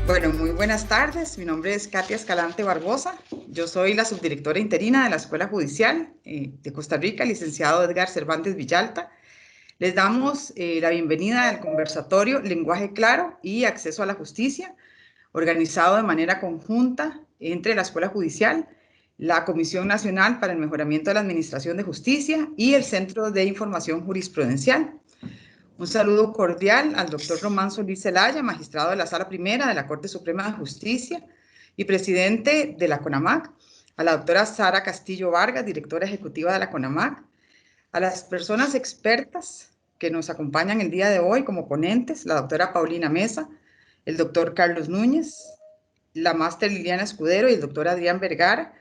Bueno, muy buenas tardes. Mi nombre es Katia Escalante Barbosa. Yo soy la subdirectora interina de la Escuela Judicial de Costa Rica, licenciado Edgar Cervantes Villalta. Les damos la bienvenida al conversatorio Lenguaje Claro y Acceso a la Justicia, organizado de manera conjunta entre la Escuela Judicial, la Comisión Nacional para el Mejoramiento de la Administración de Justicia y el Centro de Información Jurisprudencial. Un saludo cordial al doctor Román Solís Zelaya, magistrado de la Sala Primera de la Corte Suprema de Justicia y presidente de la CONAMAC, a la doctora Sara Castillo Vargas, directora ejecutiva de la CONAMAC, a las personas expertas que nos acompañan el día de hoy como ponentes, la doctora Paulina Mesa, el doctor Carlos Núñez, la máster Liliana Escudero y el doctor Adrián Vergara,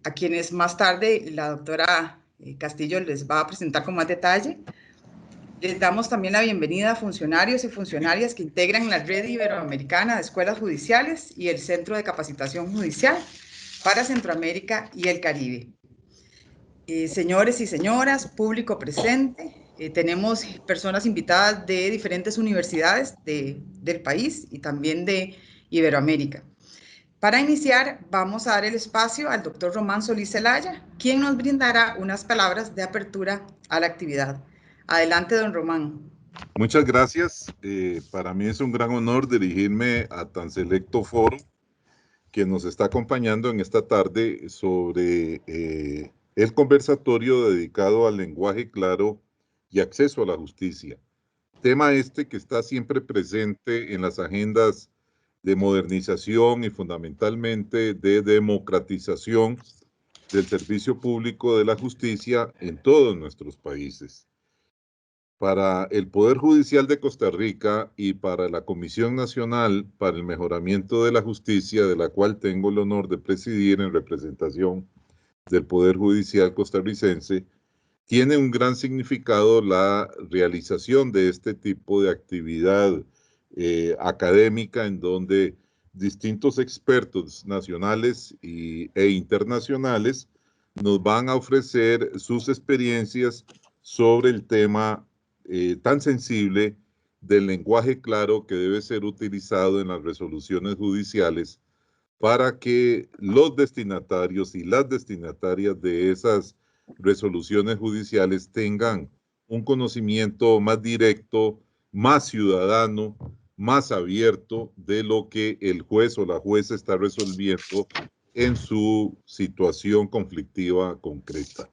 a quienes más tarde la doctora Castillo les va a presentar con más detalle. Les damos también la bienvenida a funcionarios y funcionarias que integran la Red Iberoamericana de Escuelas Judiciales y el Centro de Capacitación Judicial para Centroamérica y el Caribe. Señores y señoras, público presente, tenemos personas invitadas de diferentes universidades del país y también de Iberoamérica. Para iniciar, vamos a dar el espacio al doctor Román Solís Zelaya, quien nos brindará unas palabras de apertura a la actividad. Adelante, don Román. Muchas gracias. Para mí es un gran honor dirigirme a tan selecto foro que nos está acompañando en esta tarde sobre el conversatorio dedicado al lenguaje claro y acceso a la justicia. Tema este que está siempre presente en las agendas de modernización y fundamentalmente de democratización del servicio público de la justicia en todos nuestros países. Para el Poder Judicial de Costa Rica y para la Comisión Nacional para el Mejoramiento de la Justicia, de la cual tengo el honor de presidir en representación del Poder Judicial costarricense, tiene un gran significado la realización de este tipo de actividad académica en donde distintos expertos nacionales e internacionales nos van a ofrecer sus experiencias sobre el tema tan sensible del lenguaje claro que debe ser utilizado en las resoluciones judiciales para que los destinatarios y las destinatarias de esas resoluciones judiciales tengan un conocimiento más directo, más ciudadano, más abierto de lo que el juez o la jueza está resolviendo en su situación conflictiva concreta.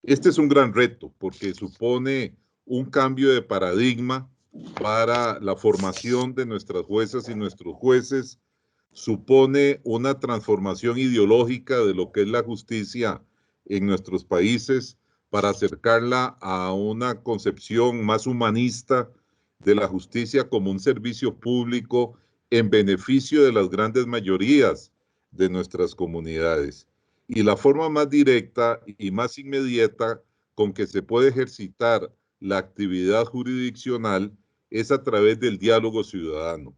Este es un gran reto porque supone un cambio de paradigma para la formación de nuestras juezas y nuestros jueces, supone una transformación ideológica de lo que es la justicia en nuestros países para acercarla a una concepción más humanista de la justicia como un servicio público en beneficio de las grandes mayorías de nuestras comunidades. Y la forma más directa y más inmediata con que se puede ejercitar la actividad jurisdiccional es a través del diálogo ciudadano.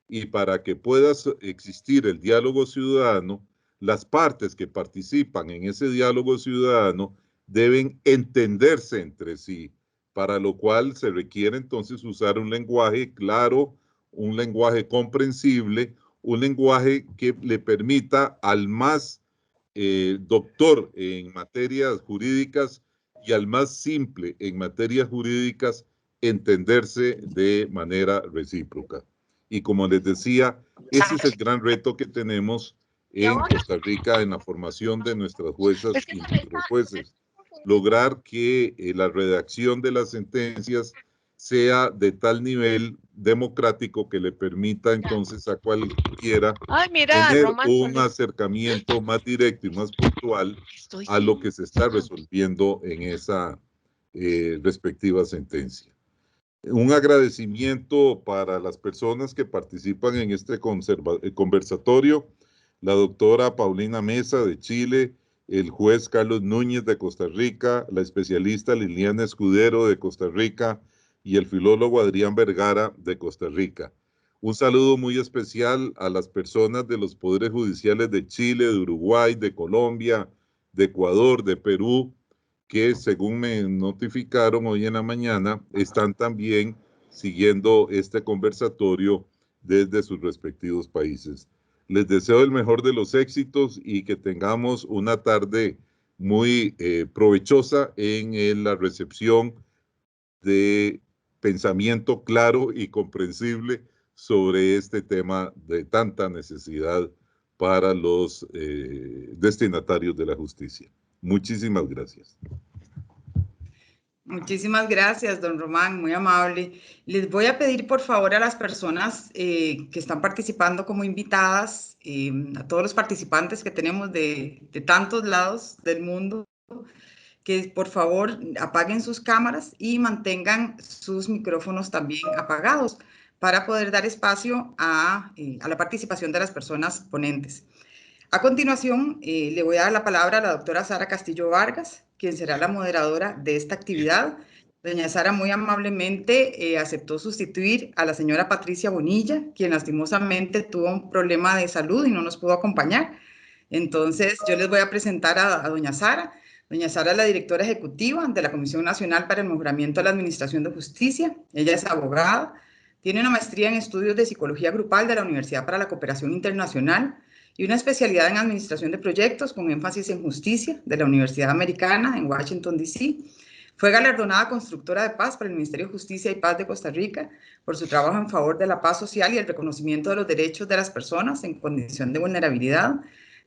Y para que pueda existir el diálogo ciudadano, las partes que participan en ese diálogo ciudadano deben entenderse entre sí, para lo cual se requiere entonces usar un lenguaje claro, un lenguaje comprensible, un lenguaje que le permita al más doctor en materias jurídicas y al más simple en materias jurídicas entenderse de manera recíproca. Y como les decía, ese es el gran reto que tenemos en Costa Rica en la formación de nuestras juezas y nuestros jueces. Lograr que la redacción de las sentencias sea de tal nivel democrático que le permita entonces a cualquiera tener un acercamiento más directo y más puntual a lo que se está resolviendo en esa respectiva sentencia. Un agradecimiento para las personas que participan en este conversatorio, la doctora Paulina Mesa de Chile, el juez Carlos Núñez de Costa Rica, la especialista Liliana Escudero de Costa Rica y el filólogo Adrián Vergara de Costa Rica. Un saludo muy especial a las personas de los poderes judiciales de Chile, de Uruguay, de Colombia, de Ecuador, de Perú, que según me notificaron hoy en la mañana, están también siguiendo este conversatorio desde sus respectivos países. Les deseo el mejor de los éxitos y que tengamos una tarde muy provechosa en la recepción de pensamiento claro y comprensible sobre este tema de tanta necesidad para los destinatarios de la justicia. Muchísimas gracias. Muchísimas gracias, don Román, muy amable. Les voy a pedir, por favor, a las personas que están participando como invitadas, a todos los participantes que tenemos de tantos lados del mundo, que por favor apaguen sus cámaras y mantengan sus micrófonos también apagados para poder dar espacio a la participación de las personas ponentes. A continuación, le voy a dar la palabra a la doctora Sara Castillo Vargas, quien será la moderadora de esta actividad. Doña Sara muy amablemente aceptó sustituir a la señora Patricia Bonilla, quien lastimosamente tuvo un problema de salud y no nos pudo acompañar. Entonces, yo les voy a presentar a doña Sara. Doña Sara es la directora ejecutiva de la Comisión Nacional para el Mejoramiento de la Administración de Justicia. Ella es abogada, tiene una maestría en estudios de psicología grupal de la Universidad para la Cooperación Internacional y una especialidad en administración de proyectos con énfasis en justicia de la Universidad Americana en Washington, D.C. Fue galardonada constructora de paz por el Ministerio de Justicia y Paz de Costa Rica por su trabajo en favor de la paz social y el reconocimiento de los derechos de las personas en condición de vulnerabilidad.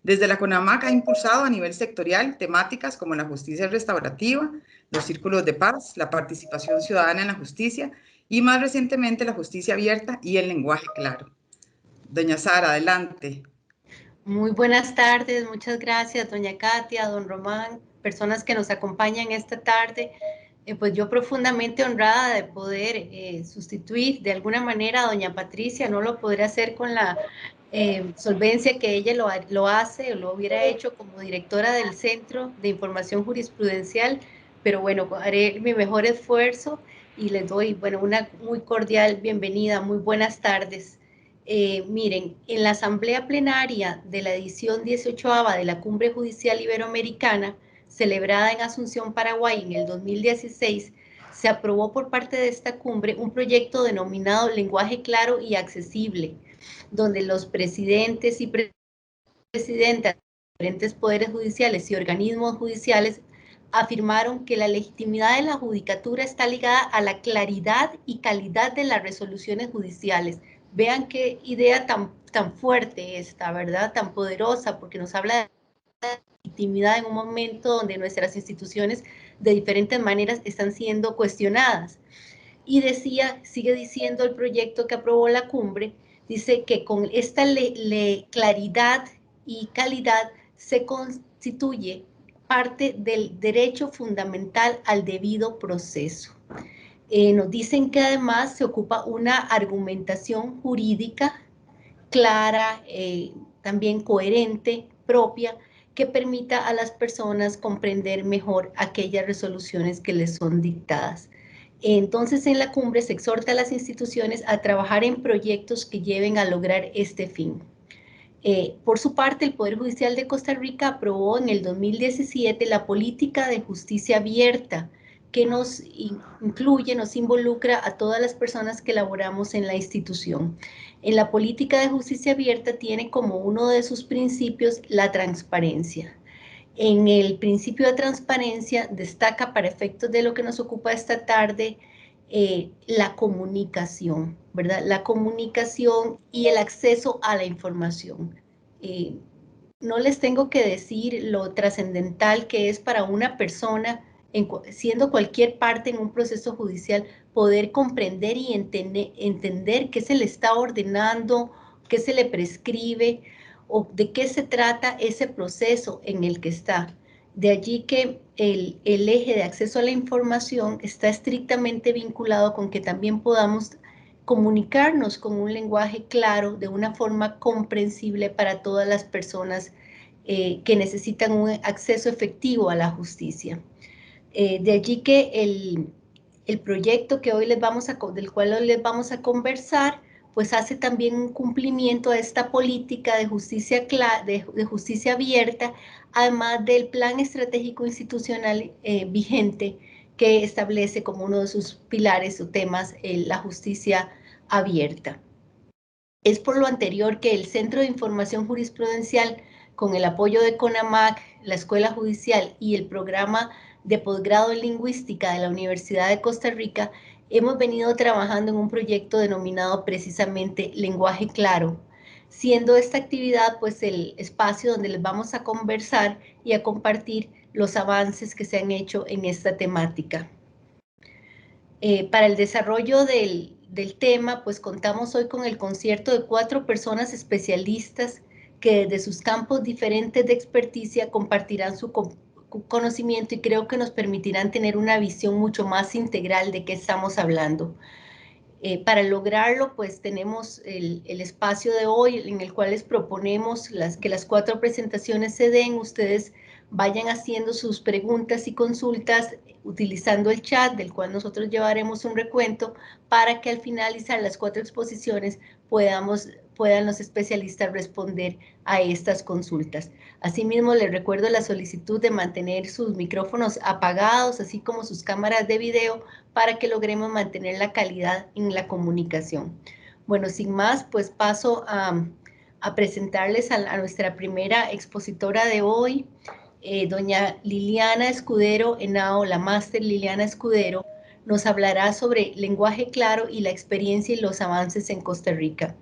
Desde la CONAMAC ha impulsado a nivel sectorial temáticas como la justicia restaurativa, los círculos de paz, la participación ciudadana en la justicia y más recientemente la justicia abierta y el lenguaje claro. Doña Sara, adelante. Muy buenas tardes, muchas gracias, doña Katia, don Román, personas que nos acompañan esta tarde. Pues yo profundamente honrada de poder sustituir de alguna manera a doña Patricia, no lo podré hacer con la solvencia que ella lo hace, o lo hubiera hecho como directora del Centro de Información Jurisprudencial, pero bueno, haré mi mejor esfuerzo y les doy, bueno, una muy cordial bienvenida, muy buenas tardes. Miren, en la asamblea plenaria de la edición 18ª de la Cumbre Judicial Iberoamericana, celebrada en Asunción, Paraguay, en el 2016, se aprobó por parte de esta cumbre un proyecto denominado Lenguaje Claro y Accesible, donde los presidentes y presidentas de diferentes poderes judiciales y organismos judiciales afirmaron que la legitimidad de la judicatura está ligada a la claridad y calidad de las resoluciones judiciales. Vean qué idea tan fuerte esta, ¿verdad? Tan poderosa, porque nos habla de legitimidad en un momento donde nuestras instituciones de diferentes maneras están siendo cuestionadas. Y sigue diciendo el proyecto que aprobó la cumbre, dice que con esta claridad y calidad se constituye parte del derecho fundamental al debido proceso. Nos dicen que además se ocupa una argumentación jurídica clara, también coherente, propia, que permita a las personas comprender mejor aquellas resoluciones que les son dictadas. Entonces, en la cumbre se exhorta a las instituciones a trabajar en proyectos que lleven a lograr este fin. Por su parte, el Poder Judicial de Costa Rica aprobó en el 2017 la política de justicia abierta, que nos incluye, nos involucra a todas las personas que laboramos en la institución. En la política de justicia abierta tiene como uno de sus principios la transparencia. En el principio de transparencia destaca, para efectos de lo que nos ocupa esta tarde, la comunicación, ¿verdad? La comunicación y el acceso a la información. No les tengo que decir lo trascendental que es para una persona, siendo cualquier parte en un proceso judicial, poder comprender y entender qué se le está ordenando, qué se le prescribe, o de qué se trata ese proceso en el que está. De allí que el eje de acceso a la información está estrictamente vinculado con que también podamos comunicarnos con un lenguaje claro, de una forma comprensible para todas las personas que necesitan un acceso efectivo a la justicia. De allí que el proyecto que hoy del cual hoy les vamos a conversar, pues hace también un cumplimiento a esta política de justicia abierta, además del plan estratégico institucional vigente, que establece como uno de sus pilares o temas la justicia abierta. Es por lo anterior que el Centro de Información Jurisprudencial, con el apoyo de CONAMAC, la Escuela Judicial y el Programa de Posgrado en Lingüística de la Universidad de Costa Rica, hemos venido trabajando en un proyecto denominado precisamente Lenguaje Claro, siendo esta actividad pues el espacio donde les vamos a conversar y a compartir los avances que se han hecho en esta temática. Para el desarrollo del tema, pues contamos hoy con el concierto de 4 personas especialistas que desde sus campos diferentes de experticia compartirán su conocimiento y creo que nos permitirán tener una visión mucho más integral de qué estamos hablando. Para lograrlo, pues tenemos el espacio de hoy en el cual les proponemos que las 4 presentaciones se den, ustedes vayan haciendo sus preguntas y consultas utilizando el chat, del cual nosotros llevaremos un recuento, para que al finalizar las 4 exposiciones puedan los especialistas responder a estas consultas. Asimismo, les recuerdo la solicitud de mantener sus micrófonos apagados, así como sus cámaras de video, para que logremos mantener la calidad en la comunicación. Bueno, sin más, pues paso a presentarles a nuestra primera expositora de hoy, doña Liliana Escudero Henao, la máster Liliana Escudero, nos hablará sobre lenguaje claro y la experiencia y los avances en Costa Rica.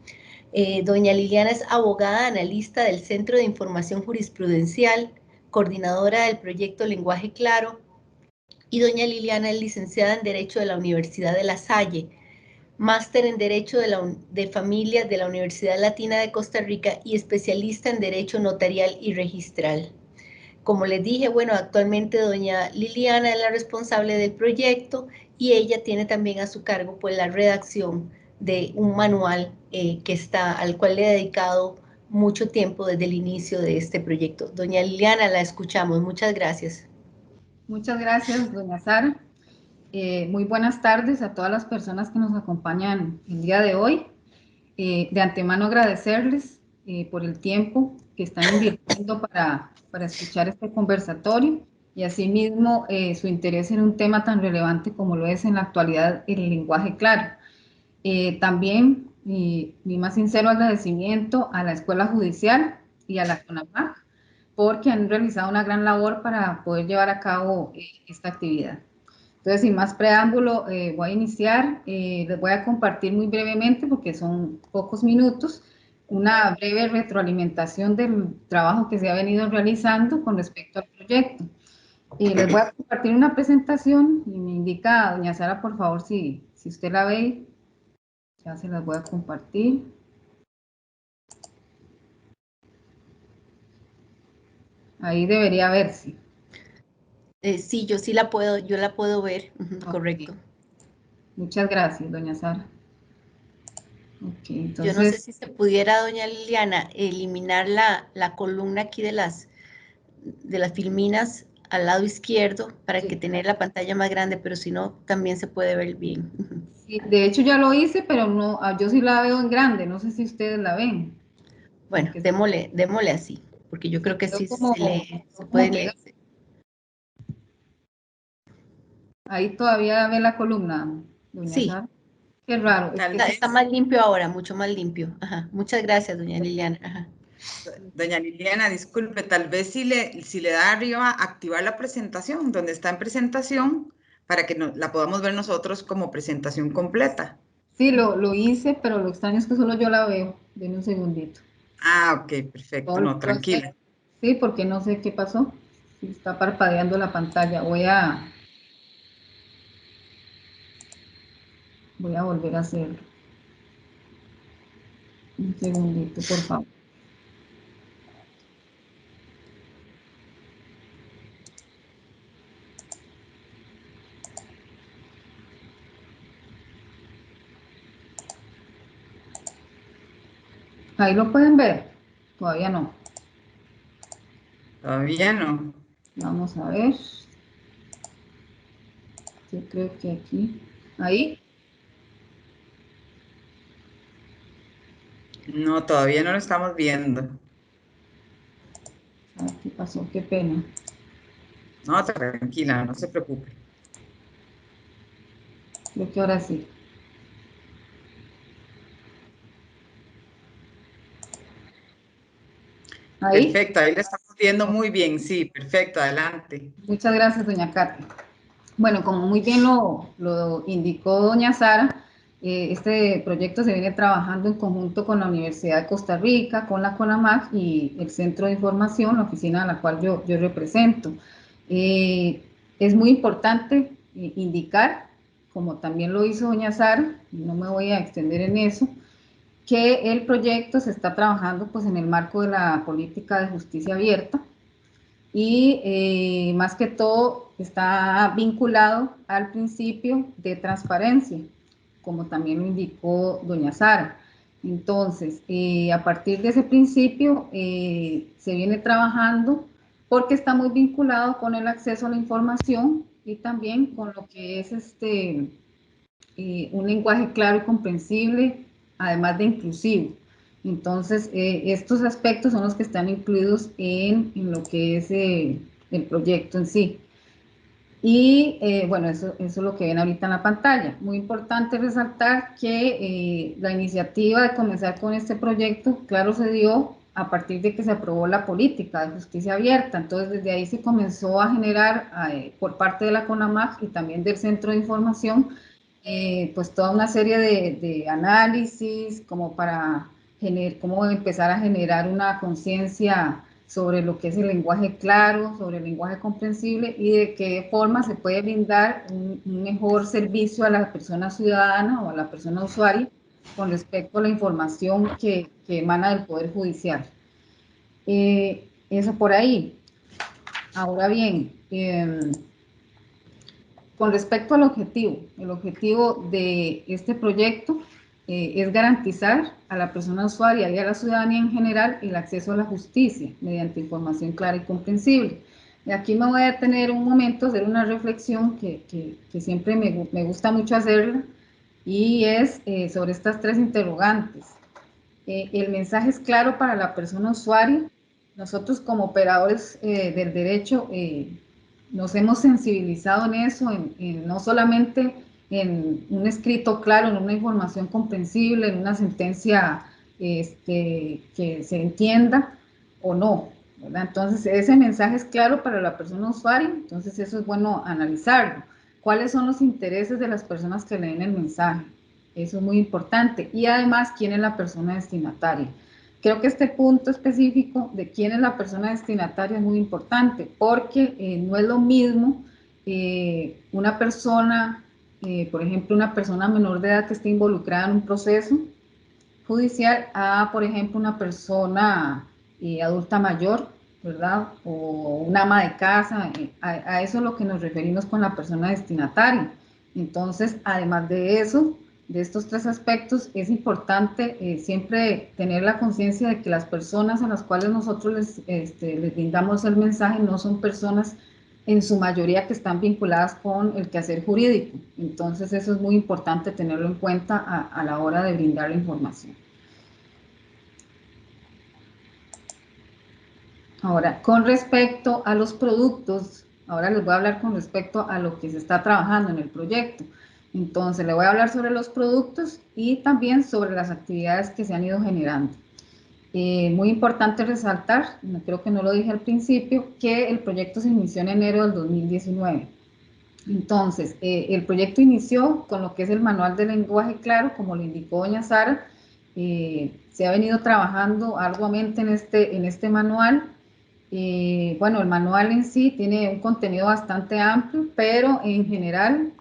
Doña Liliana es abogada analista del Centro de Información Jurisprudencial, coordinadora del proyecto Lenguaje Claro, y doña Liliana es licenciada en Derecho de la Universidad de La Salle, máster en Derecho de Familia de la Universidad Latina de Costa Rica y especialista en Derecho Notarial y Registral. Como les dije, bueno, actualmente doña Liliana es la responsable del proyecto y ella tiene también a su cargo pues la redacción de un manual al cual le he dedicado mucho tiempo desde el inicio de este proyecto. Doña Liliana, la escuchamos. Muchas gracias. Muchas gracias, doña Sara. Muy buenas tardes a todas las personas que nos acompañan el día de hoy. De antemano agradecerles por el tiempo que están invirtiendo para escuchar este conversatorio y asimismo su interés en un tema tan relevante como lo es en la actualidad el lenguaje claro. También mi más sincero agradecimiento a la Escuela Judicial y a la CONAMAC porque han realizado una gran labor para poder llevar a cabo esta actividad. Entonces, sin más preámbulo, voy a iniciar. Les voy a compartir muy brevemente, porque son pocos minutos, una breve retroalimentación del trabajo que se ha venido realizando con respecto al proyecto. Les voy a compartir una presentación y me indica, doña Sara, por favor, si usted la ve, ya se las voy a compartir. Ahí debería verse. Sí, yo la puedo ver, correcto. Muchas gracias, doña Sara. Entonces, yo no sé si se pudiera, doña Liliana, eliminar la columna aquí de las filminas al lado izquierdo para que tener la pantalla más grande, pero si no, también se puede ver bien. Sí, de hecho ya lo hice, pero no, yo sí la veo en grande, no sé si ustedes la ven. Bueno, démosle así, porque yo creo que sí se puede leer. Ahí todavía ve la columna, doña Sara. Qué raro. Está más limpio ahora, mucho más limpio. Ajá. Muchas gracias, doña Liliana. Ajá. Doña Liliana, disculpe, tal vez si le da arriba activar la presentación, donde está en presentación, para que la podamos ver nosotros como presentación completa. Sí, lo hice, pero lo extraño es que solo yo la veo. Denme un segundito. Ah, ok, perfecto. No, tranquila. Sí, porque no sé qué pasó. Sí, está parpadeando la pantalla. Voy a volver a hacerlo. Un segundito, por favor. Ahí lo pueden ver. Todavía no. Todavía no. Vamos a ver. Yo creo que aquí. Ahí. No, todavía no lo estamos viendo. ¿Qué pasó? Qué pena. No, tranquila, no se preocupe. Creo que ahora sí. ¿Ahí? Perfecto, ahí le estamos viendo muy bien, sí, perfecto, adelante. Muchas gracias, doña Katia. Bueno, como muy bien lo indicó doña Sara, este proyecto se viene trabajando en conjunto con la Universidad de Costa Rica, con la CONAMAC y el Centro de Información, la oficina a la cual yo represento. Es muy importante indicar, como también lo hizo doña Sara, y no me voy a extender en eso, que el proyecto se está trabajando pues en el marco de la política de justicia abierta y más que todo está vinculado al principio de transparencia, como también lo indicó doña Sara. Entonces, a partir de ese principio se viene trabajando porque está muy vinculado con el acceso a la información y también con lo que es un lenguaje claro y comprensible, además de inclusivo. Entonces, estos aspectos son los que están incluidos en lo que es el proyecto en sí. Y bueno, eso es lo que ven ahorita en la pantalla. Muy importante resaltar que la iniciativa de comenzar con este proyecto, claro, se dio a partir de que se aprobó la política de justicia abierta. Entonces, desde ahí se comenzó a generar por parte de la CONAMAC y también del Centro de Información, pues toda una serie de análisis como para cómo empezar a generar una conciencia sobre lo que es el lenguaje claro, sobre el lenguaje comprensible y de qué forma se puede brindar un mejor servicio a la persona ciudadana o a la persona usuaria con respecto a la información que emana del Poder Judicial. Eso por ahí. Ahora bien, con respecto al objetivo, el objetivo de este proyecto es garantizar a la persona usuaria y a la ciudadanía en general el acceso a la justicia mediante información clara y comprensible. Y aquí me voy a detener un momento, hacer una reflexión que siempre me gusta mucho hacerla, y es sobre estas tres interrogantes. El mensaje es claro para la persona usuaria. Nosotros como operadores del derecho nos hemos sensibilizado en eso, no solamente en un escrito claro, en una información comprensible, en una sentencia que se entienda o no, ¿verdad? Entonces, ese mensaje es claro para la persona usuaria, entonces eso es bueno analizarlo. ¿Cuáles son los intereses de las personas que leen el mensaje? Eso es muy importante. Y además, ¿quién es la persona destinataria? Creo que este punto específico de quién es la persona destinataria es muy importante, porque no es lo mismo una persona, por ejemplo, una persona menor de edad que esté involucrada en un proceso judicial a, por ejemplo, una persona adulta mayor, ¿verdad? O una ama de casa, a eso es lo que nos referimos con la persona destinataria. Entonces, además de eso, de estos tres aspectos, es importante siempre tener la conciencia de que las personas a las cuales nosotros les brindamos el mensaje no son personas en su mayoría que están vinculadas con el quehacer jurídico. Entonces, eso es muy importante tenerlo en cuenta a la hora de brindar la información. Ahora, con respecto a los productos, ahora les voy a hablar con respecto a lo que se está trabajando en el proyecto. Entonces, le voy a hablar sobre los productos y también sobre las actividades que se han ido generando. Muy importante resaltar, creo que no lo dije al principio, que el proyecto se inició en enero del 2019. Entonces, el proyecto inició con lo que es el manual de lenguaje claro, como lo indicó doña Sara. Se ha venido trabajando arduamente en este manual. Bueno, el manual en sí tiene un contenido bastante amplio, pero en general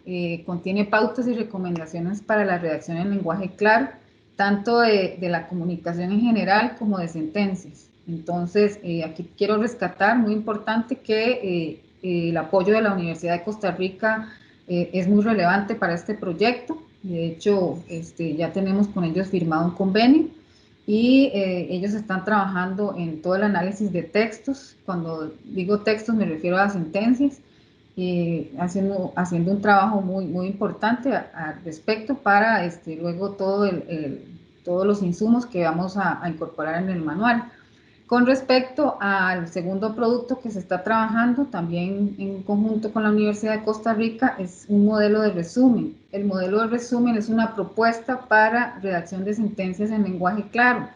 contiene pautas y recomendaciones para la redacción en lenguaje claro, tanto de la comunicación en general como de sentencias. Entonces, aquí quiero rescatar, muy importante, que el apoyo de la Universidad de Costa Rica es muy relevante para este proyecto. De hecho, ya tenemos con ellos firmado un convenio y ellos están trabajando en todo el análisis de textos. Cuando digo textos me refiero a sentencias, haciendo un trabajo muy importante al respecto para luego todos los insumos que vamos a incorporar en el manual. Con respecto al segundo producto que se está trabajando, también en conjunto con la Universidad de Costa Rica, es un modelo de resumen. El modelo de resumen es una propuesta para redacción de sentencias en lenguaje claro.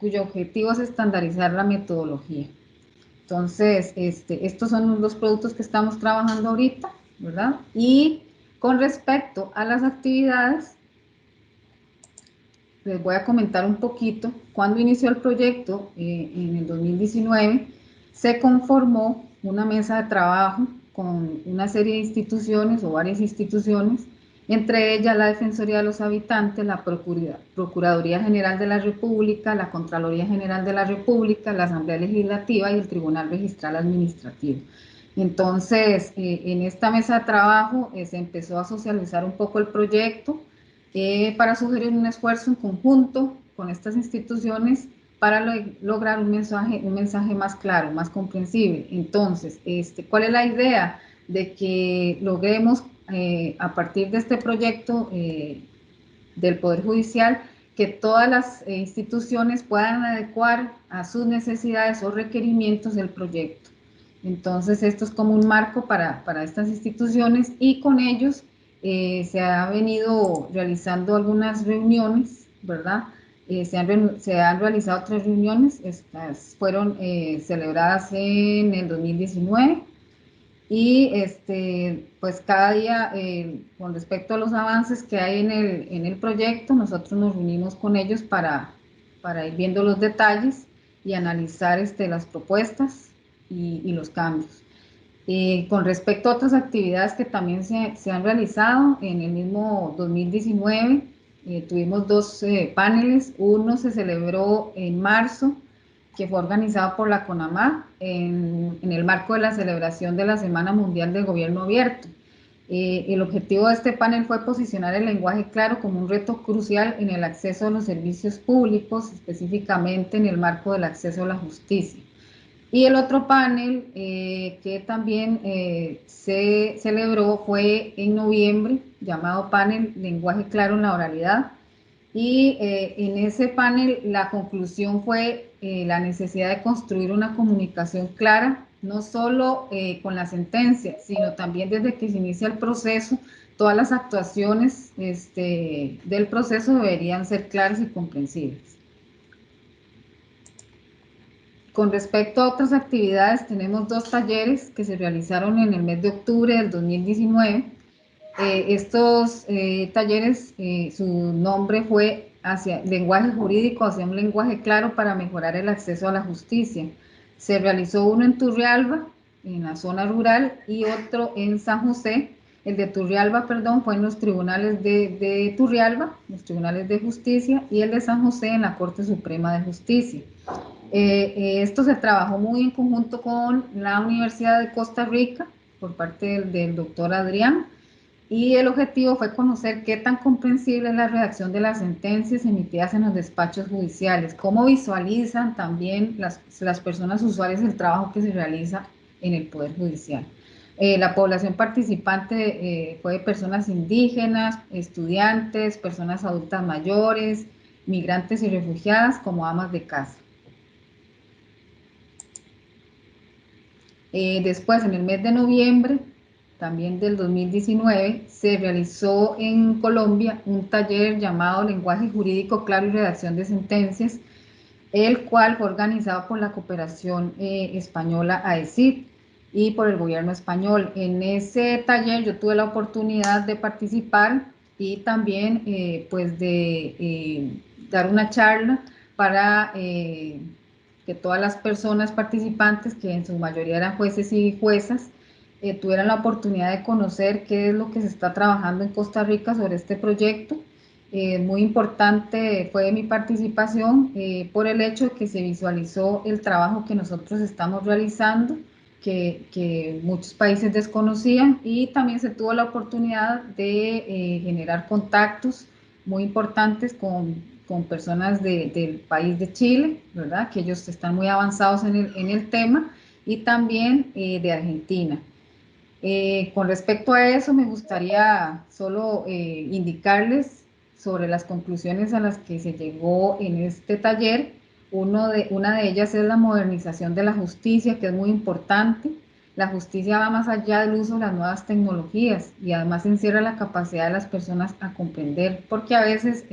cuyo objetivo es estandarizar la metodología. Entonces, estos son los productos que estamos trabajando ahorita, ¿verdad? Y con respecto a las actividades, les voy a comentar un poquito. Cuando inició el proyecto, en el 2019, se conformó una mesa de trabajo con una serie de instituciones o varias instituciones, entre ellas la Defensoría de los Habitantes, la Procuraduría General de la República, la Contraloría General de la República, la Asamblea Legislativa y el Tribunal Registral Administrativo. Entonces, en esta mesa de trabajo se empezó a socializar un poco el proyecto para sugerir un esfuerzo en conjunto con estas instituciones para lograr un mensaje más claro, más comprensible. Entonces, ¿cuál es la idea? De que logremos a partir de este proyecto del Poder Judicial, que todas las instituciones puedan adecuar a sus necesidades o requerimientos del proyecto. Entonces, esto es como un marco para estas instituciones y con ellos se ha venido realizando algunas reuniones, ¿verdad? Se han realizado 3 reuniones, estas fueron celebradas en el 2019 y pues cada día con respecto a los avances que hay en el proyecto, nosotros nos reunimos con ellos para ir viendo los detalles y analizar las propuestas y los cambios. Con respecto a otras actividades que también se han realizado, en el mismo 2019 tuvimos 2 paneles. Uno se celebró en marzo, que fue organizado por la CONAMA en el marco de la celebración de la Semana Mundial del Gobierno Abierto. El objetivo de este panel fue posicionar el lenguaje claro como un reto crucial en el acceso a los servicios públicos, específicamente en el marco del acceso a la justicia. Y el otro panel que también se celebró fue en noviembre, llamado Panel Lenguaje Claro en la Oralidad. Y en ese panel la conclusión fue la necesidad de construir una comunicación clara, no solo con la sentencia, sino también desde que se inicia el proceso, todas las actuaciones del proceso deberían ser claras y comprensibles. Con respecto a otras actividades, tenemos 2 talleres que se realizaron en el mes de octubre del 2019. Estos talleres, su nombre fue hacia lenguaje jurídico, hacia un lenguaje claro para mejorar el acceso a la justicia. Se realizó uno en Turrialba, en la zona rural, y otro en San José. El de Turrialba, perdón, fue en los tribunales de Turrialba, los tribunales de justicia, y el de San José en la Corte Suprema de Justicia. Esto se trabajó muy en conjunto con la Universidad de Costa Rica, por parte del doctor Adrián, y el objetivo fue conocer qué tan comprensible es la redacción de las sentencias emitidas en los despachos judiciales, cómo visualizan también las personas usuarias el trabajo que se realiza en el Poder Judicial. La población participante fue de personas indígenas, estudiantes, personas adultas mayores, migrantes y refugiadas, como amas de casa. Después, en el mes de noviembre, también del 2019, se realizó en Colombia un taller llamado Lenguaje Jurídico Claro y Redacción de Sentencias, el cual fue organizado por la Cooperación Española AECID y por el gobierno español. En ese taller yo tuve la oportunidad de participar y también pues de dar una charla para que todas las personas participantes, que en su mayoría eran jueces y juezas, tuvieran la oportunidad de conocer qué es lo que se está trabajando en Costa Rica sobre este proyecto. Muy importante fue mi participación por el hecho de que se visualizó el trabajo que nosotros estamos realizando, que muchos países desconocían, y también se tuvo la oportunidad de generar contactos muy importantes con personas del país de Chile, ¿verdad? Que ellos están muy avanzados en el tema, y también de Argentina. Con respecto a eso, me gustaría solo indicarles sobre las conclusiones a las que se llegó en este taller. Una de ellas es la modernización de la justicia, que es muy importante. La justicia va más allá del uso de las nuevas tecnologías y además encierra la capacidad de las personas a comprender, porque a veces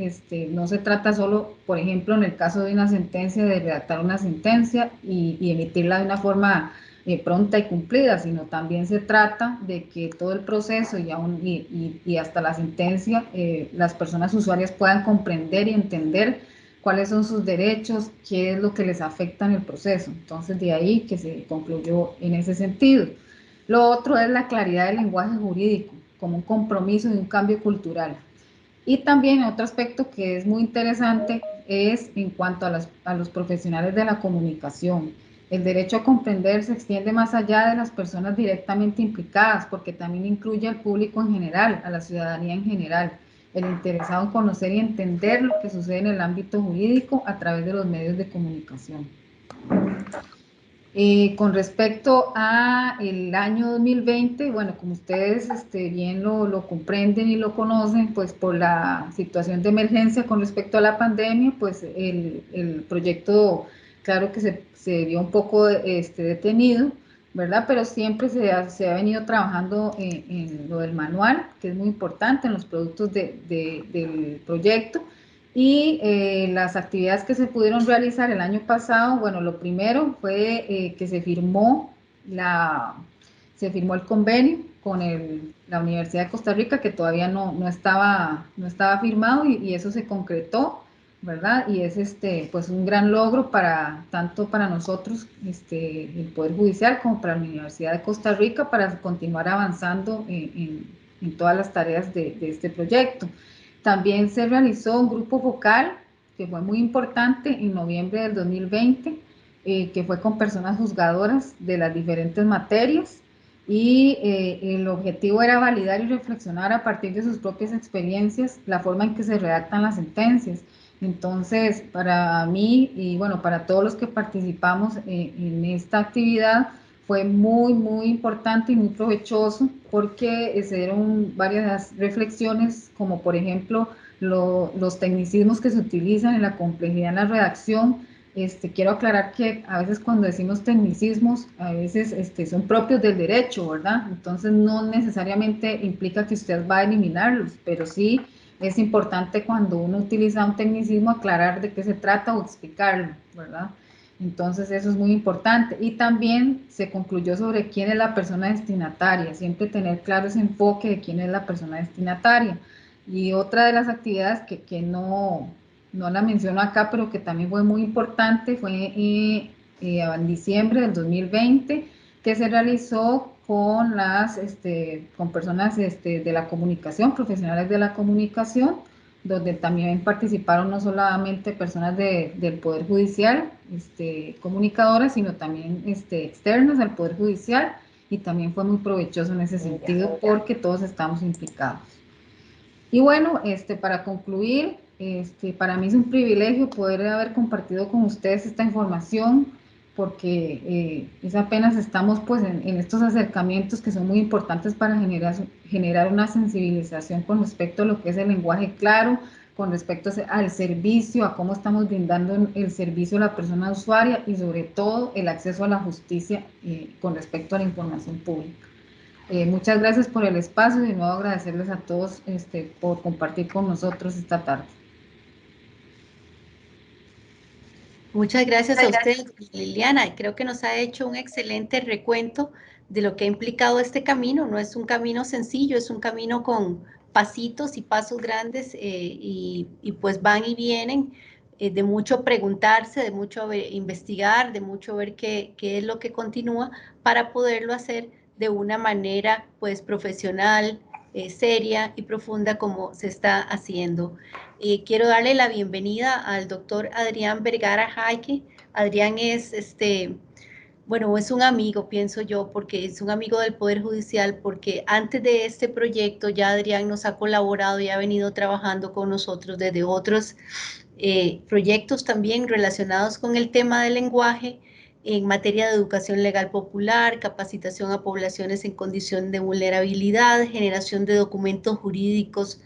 no se trata solo, por ejemplo, en el caso de una sentencia, de redactar una sentencia y emitirla de una forma pronta y cumplida, sino también se trata de que todo el proceso y hasta la sentencia, las personas usuarias puedan comprender y entender cuáles son sus derechos, qué es lo que les afecta en el proceso. Entonces, de ahí que se concluyó en ese sentido. Lo otro es la claridad del lenguaje jurídico, como un compromiso y un cambio cultural. Y también otro aspecto que es muy interesante es en cuanto a los profesionales de la comunicación. El derecho a comprender se extiende más allá de las personas directamente implicadas, porque también incluye al público en general, a la ciudadanía en general, el interesado en conocer y entender lo que sucede en el ámbito jurídico a través de los medios de comunicación. Con respecto a el año 2020, bueno, como ustedes bien lo comprenden y lo conocen, pues por la situación de emergencia con respecto a la pandemia, pues el proyecto, claro que se vio un poco detenido, ¿verdad? Pero siempre se ha venido trabajando en lo del manual, que es muy importante en los productos del proyecto. Y las actividades que se pudieron realizar el año pasado, bueno, lo primero fue que se firmó el convenio con la Universidad de Costa Rica, que todavía no estaba firmado y eso se concretó, ¿verdad? Y es pues un gran logro tanto para nosotros, el Poder Judicial, como para la Universidad de Costa Rica, para continuar avanzando en todas las tareas de este proyecto. También se realizó un grupo focal, que fue muy importante, en noviembre del 2020, que fue con personas juzgadoras de las diferentes materias, y el objetivo era validar y reflexionar a partir de sus propias experiencias la forma en que se redactan las sentencias. Entonces, para mí y bueno, para todos los que participamos en esta actividad, fue muy importante y muy provechoso, porque se dieron varias reflexiones, como por ejemplo los tecnicismos que se utilizan en la complejidad en la redacción. Quiero aclarar que a veces cuando decimos tecnicismos, a veces son propios del derecho, ¿verdad? Entonces no necesariamente implica que usted va a eliminarlos, pero sí es importante cuando uno utiliza un tecnicismo aclarar de qué se trata o explicarlo, ¿verdad? Entonces eso es muy importante. Y también se concluyó sobre quién es la persona destinataria, siempre tener claro ese enfoque de quién es la persona destinataria. Y otra de las actividades que no la menciono acá, pero que también fue muy importante, fue en diciembre del 2020, que se realizó con con personas de la comunicación, profesionales de la comunicación, donde también participaron no solamente personas del Poder Judicial, comunicadoras, sino también externas al Poder Judicial, y también fue muy provechoso en ese sentido porque todos estamos implicados. Y bueno, para concluir, para mí es un privilegio poder haber compartido con ustedes esta información, porque es apenas estamos pues en estos acercamientos que son muy importantes para generar una sensibilización con respecto a lo que es el lenguaje claro, con respecto al servicio, a cómo estamos brindando el servicio a la persona usuaria y sobre todo el acceso a la justicia con respecto a la información pública. Muchas gracias por el espacio y de nuevo agradecerles a todos por compartir con nosotros esta tarde. Muchas gracias a usted, Liliana. Creo que nos ha hecho un excelente recuento de lo que ha implicado este camino. No es un camino sencillo, es un camino con pasitos y pasos grandes y pues van y vienen, de mucho preguntarse, de mucho investigar, de mucho ver qué es lo que continúa para poderlo hacer de una manera pues profesional, seria y profunda como se está haciendo. Quiero darle la bienvenida al doctor Adrián Vergara Jaque. Adrián es, bueno, es un amigo, pienso yo, porque es un amigo del Poder Judicial, porque antes de este proyecto ya Adrián nos ha colaborado y ha venido trabajando con nosotros desde otros proyectos también relacionados con el tema del lenguaje, en materia de educación legal popular, capacitación a poblaciones en condición de vulnerabilidad, generación de documentos jurídicos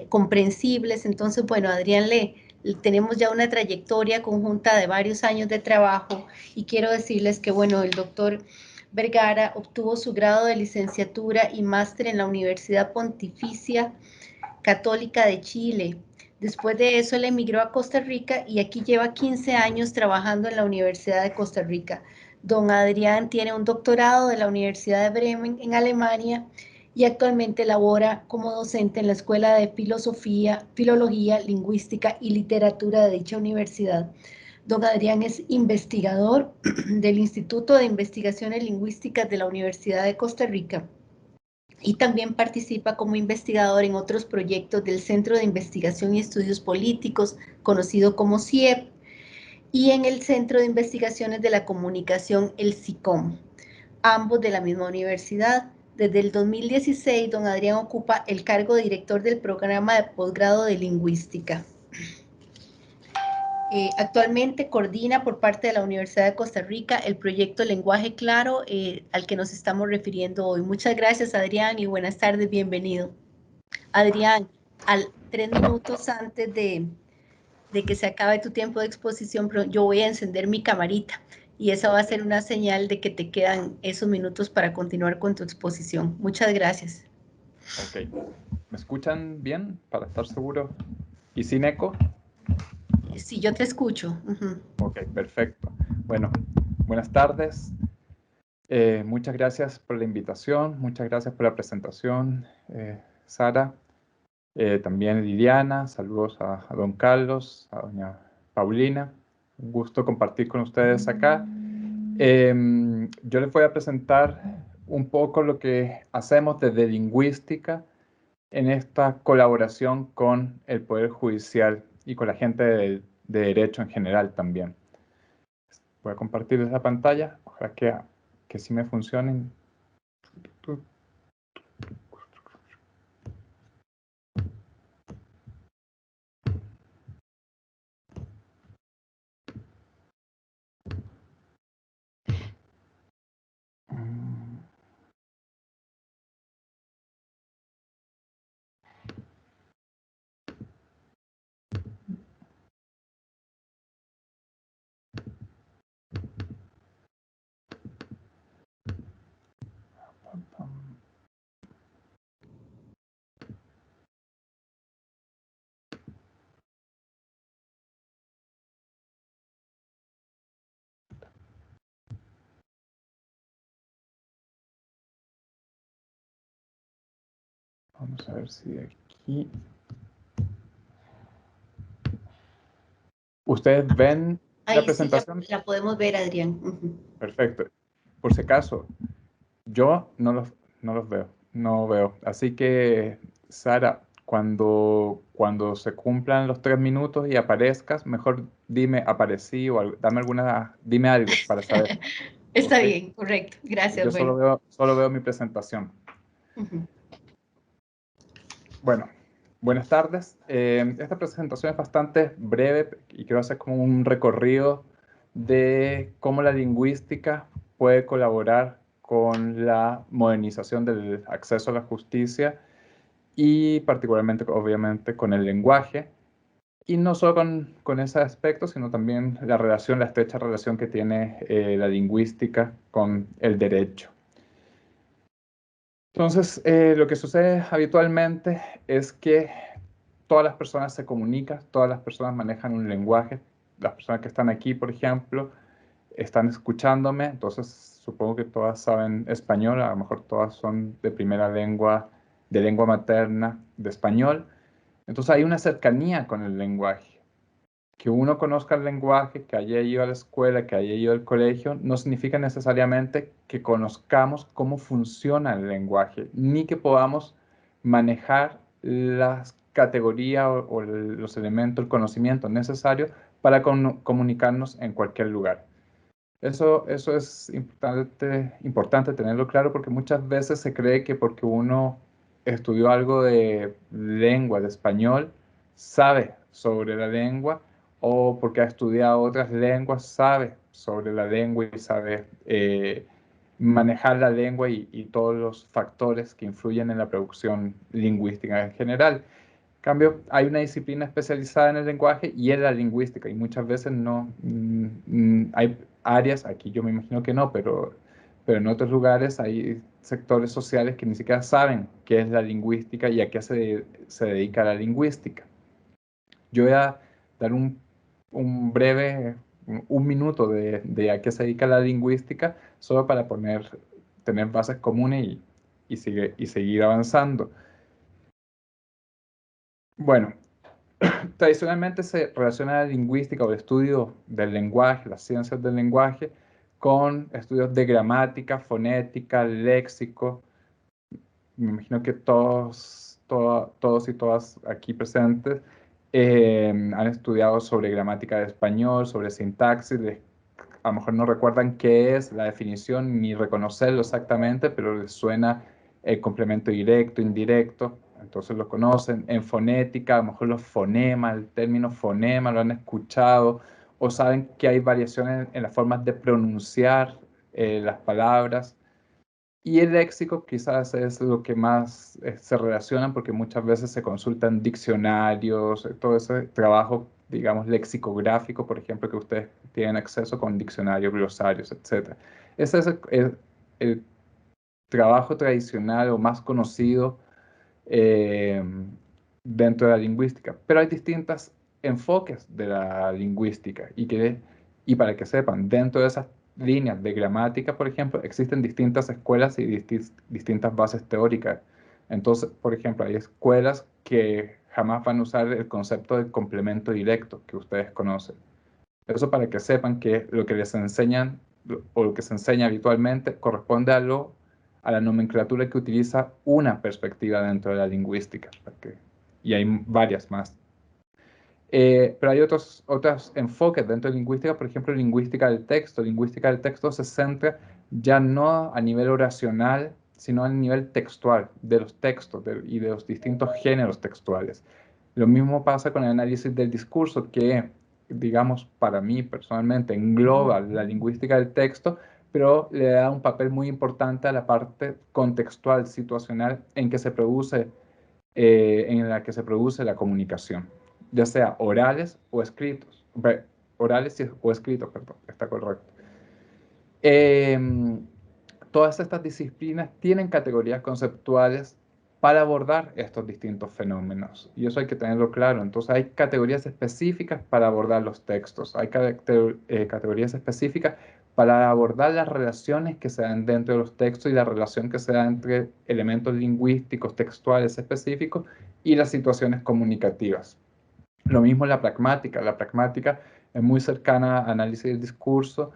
comprensibles. Entonces, bueno, Adrián, tenemos ya una trayectoria conjunta de varios años de trabajo y quiero decirles que, bueno, el doctor Vergara, obtuvo su grado de licenciatura y máster en la Universidad Pontificia Católica de Chile. Después de eso, él emigró a Costa Rica y aquí lleva 15 años trabajando en la Universidad de Costa Rica. Don Adrián tiene un doctorado de la Universidad de Bremen en Alemania y actualmente labora como docente en la Escuela de Filosofía, Filología, Lingüística y Literatura de dicha universidad. Don Adrián es investigador del Instituto de Investigaciones Lingüísticas de la Universidad de Costa Rica y también participa como investigador en otros proyectos del Centro de Investigación y Estudios Políticos, conocido como CIEP, y en el Centro de Investigaciones de la Comunicación, el SICOM, ambos de la misma universidad. Desde el 2016, don Adrián ocupa el cargo de director del programa de posgrado de Lingüística. Actualmente coordina por parte de la Universidad de Costa Rica el proyecto Lenguaje Claro al que nos estamos refiriendo hoy. Muchas gracias, Adrián, y buenas tardes, bienvenido. Adrián, 3 minutos antes de que se acabe tu tiempo de exposición, yo voy a encender mi camarita y esa va a ser una señal de que te quedan esos minutos para continuar con tu exposición. Muchas gracias. Ok. ¿Me escuchan bien para estar seguro? ¿Y sin eco? Sí, yo te escucho. Ok, perfecto. Bueno, buenas tardes. Muchas gracias por la invitación, muchas gracias por la presentación, Sara. También Liliana, saludos a don Carlos, a doña Paulina. Un gusto compartir con ustedes acá. Yo les voy a presentar un poco lo que hacemos desde Lingüística en esta colaboración con el Poder Judicial y con la gente de Derecho en general también. Voy a compartir esa pantalla, ojalá que sí me funcionen. Vamos a ver si aquí... ¿Ustedes ven Ahí la presentación? Sí, la podemos ver, Adrián. Perfecto. Por si acaso, yo no los veo, no veo. Así que, Sara, cuando se cumplan los 3 minutos y aparezcas, mejor dime aparecí o dime algo para saber. Está ¿Okay? bien, correcto. Gracias. Yo solo veo mi presentación. Bueno, buenas tardes. Esta presentación es bastante breve y quiero hacer como un recorrido de cómo la lingüística puede colaborar con la modernización del acceso a la justicia y particularmente, obviamente, con el lenguaje. Y no solo con ese aspecto, sino también la estrecha relación que tiene la lingüística con el derecho. Entonces, lo que sucede habitualmente es que todas las personas se comunican, todas las personas manejan un lenguaje. Las personas que están aquí, por ejemplo, están escuchándome, entonces supongo que todas saben español, a lo mejor todas son de primera lengua, de lengua materna, de español. Entonces hay una cercanía con el lenguaje. Que uno conozca el lenguaje, que haya ido a la escuela, que haya ido al colegio, no significa necesariamente que conozcamos cómo funciona el lenguaje, ni que podamos manejar las categorías o los elementos, el conocimiento necesario para comunicarnos en cualquier lugar. Eso es importante tenerlo claro porque muchas veces se cree que porque uno estudió algo de lengua, de español, sabe sobre la lengua, o porque ha estudiado otras lenguas, sabe sobre la lengua y sabe manejar la lengua y todos los factores que influyen en la producción lingüística en general. En cambio, hay una disciplina especializada en el lenguaje y en la lingüística, y muchas veces no hay áreas, aquí yo me imagino que no, pero pero en otros lugares hay sectores sociales que ni siquiera saben qué es la lingüística y a qué se dedica la lingüística. Yo voy a dar un breve, un minuto de a qué se dedica la lingüística, solo para tener bases comunes y seguir avanzando. Bueno, tradicionalmente se relaciona la lingüística o el estudio del lenguaje, las ciencias del lenguaje, con estudios de gramática, fonética, léxico. Me imagino que todos y todas aquí presentes han estudiado sobre gramática de español, sobre sintaxis. A lo mejor no recuerdan qué es la definición ni reconocerlo exactamente, pero les suena el complemento directo, indirecto, entonces lo conocen. En fonética, a lo mejor los fonemas, el término fonema lo han escuchado, o saben que hay variaciones en las formas de pronunciar las palabras. Y el léxico quizás es lo que más se relacionan, porque muchas veces se consultan diccionarios, todo ese trabajo, digamos, lexicográfico, por ejemplo, que ustedes tienen acceso con diccionarios, glosarios, etc. Ese es el trabajo tradicional o más conocido dentro de la lingüística. Pero hay distintos enfoques de la lingüística y para que sepan, dentro de esas líneas de gramática, por ejemplo, existen distintas escuelas y distintas bases teóricas. Entonces, por ejemplo, hay escuelas que jamás van a usar el concepto del complemento directo que ustedes conocen. Eso para que sepan que lo que les enseñan o lo que se enseña habitualmente corresponde a la nomenclatura que utiliza una perspectiva dentro de la lingüística. Y hay varias más. Pero hay otros enfoques dentro de lingüística, por ejemplo, lingüística del texto. Lingüística del texto se centra ya no a nivel oracional, sino a nivel textual, de los textos y de los distintos géneros textuales. Lo mismo pasa con el análisis del discurso, que, digamos, para mí personalmente engloba la lingüística del texto, pero le da un papel muy importante a la parte contextual, situacional, en la que se produce la comunicación, ya sea orales o escritos. Orales o escritos, perdón, está correcto. Todas estas disciplinas tienen categorías conceptuales para abordar estos distintos fenómenos, y eso hay que tenerlo claro. Entonces hay categorías específicas para abordar los textos, hay categorías específicas para abordar las relaciones que se dan dentro de los textos y la relación que se da entre elementos lingüísticos, textuales específicos y las situaciones comunicativas. Lo mismo en la pragmática. La pragmática es muy cercana a análisis del discurso,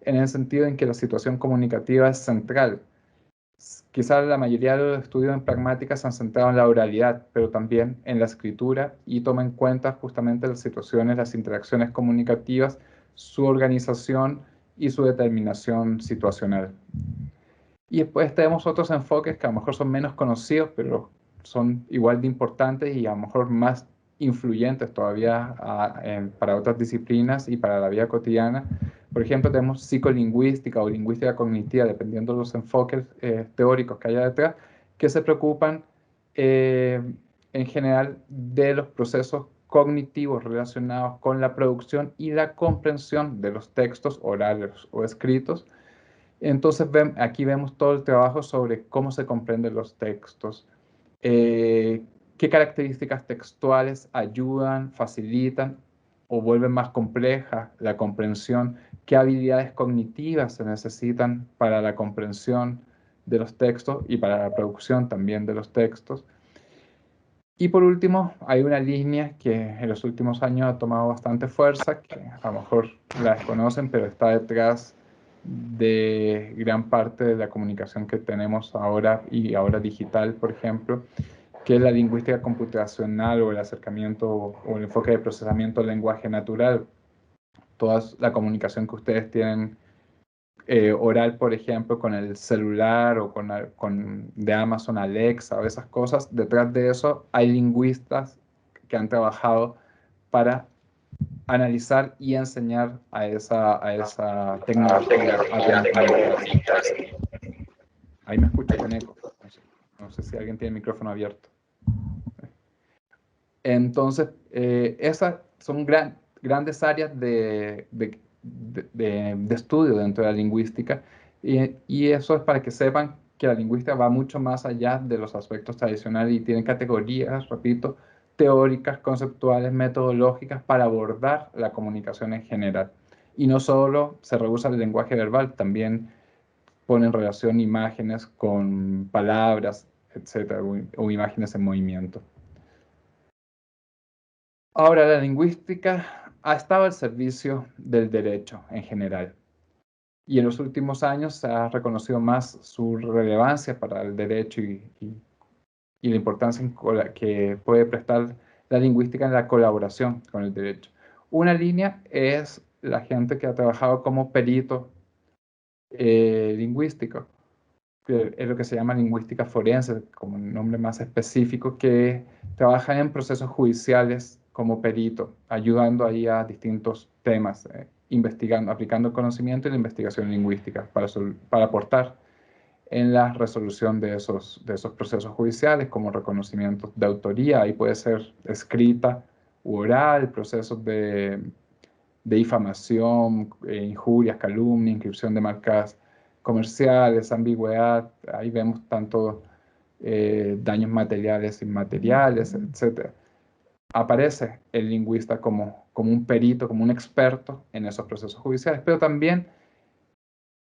en el sentido en que la situación comunicativa es central. Quizás la mayoría de los estudios en pragmática se han centrado en la oralidad, pero también en la escritura, y toma en cuenta justamente las situaciones, las interacciones comunicativas, su organización y su determinación situacional. Y después tenemos otros enfoques que a lo mejor son menos conocidos, pero son igual de importantes y a lo mejor más influyentes todavía para otras disciplinas y para la vida cotidiana. Por ejemplo, tenemos psicolingüística o lingüística cognitiva, dependiendo de los enfoques teóricos que haya detrás, que se preocupan en general de los procesos cognitivos relacionados con la producción y la comprensión de los textos orales o escritos. Entonces aquí vemos todo el trabajo sobre cómo se comprenden los textos, qué características textuales ayudan, facilitan o vuelven más compleja la comprensión, qué habilidades cognitivas se necesitan para la comprensión de los textos y para la producción también de los textos. Y por último, hay una línea que en los últimos años ha tomado bastante fuerza, que a lo mejor la desconocen, pero está detrás de gran parte de la comunicación que tenemos ahora y ahora digital, por ejemplo, que es la lingüística computacional o el acercamiento o el enfoque de procesamiento del lenguaje natural. Toda la comunicación que ustedes tienen oral, por ejemplo, con el celular o de Amazon Alexa o esas cosas, detrás de eso hay lingüistas que han trabajado para analizar y enseñar a esa tecnología a comunicarse. Ahí me escucho con eco. No sé si alguien tiene el micrófono abierto. Entonces, esas son grandes áreas de estudio dentro de la lingüística, Y eso es para que sepan que la lingüística va mucho más allá de los aspectos tradicionales y tiene categorías, repito, teóricas, conceptuales, metodológicas para abordar la comunicación en general. Y no solo se rehúsa el lenguaje verbal, también pone en relación imágenes con palabras, etcétera, o imágenes en movimiento. Ahora, la lingüística ha estado al servicio del derecho en general. Y en los últimos años se ha reconocido más su relevancia para el derecho y la importancia que puede prestar la lingüística en la colaboración con el derecho. Una línea es la gente que ha trabajado como perito lingüístico, que es lo que se llama lingüística forense, como un nombre más específico, que trabaja en procesos judiciales como perito, ayudando ahí a distintos temas, investigando, aplicando el conocimiento y la investigación lingüística para aportar en la resolución de esos procesos judiciales, como reconocimientos de autoría. Ahí puede ser escrita u oral, procesos de difamación, injurias, calumnia, inscripción de marcas comerciales, ambigüedad. Ahí vemos tanto daños materiales, inmateriales, etc. Aparece el lingüista como un perito, como un experto en esos procesos judiciales, pero también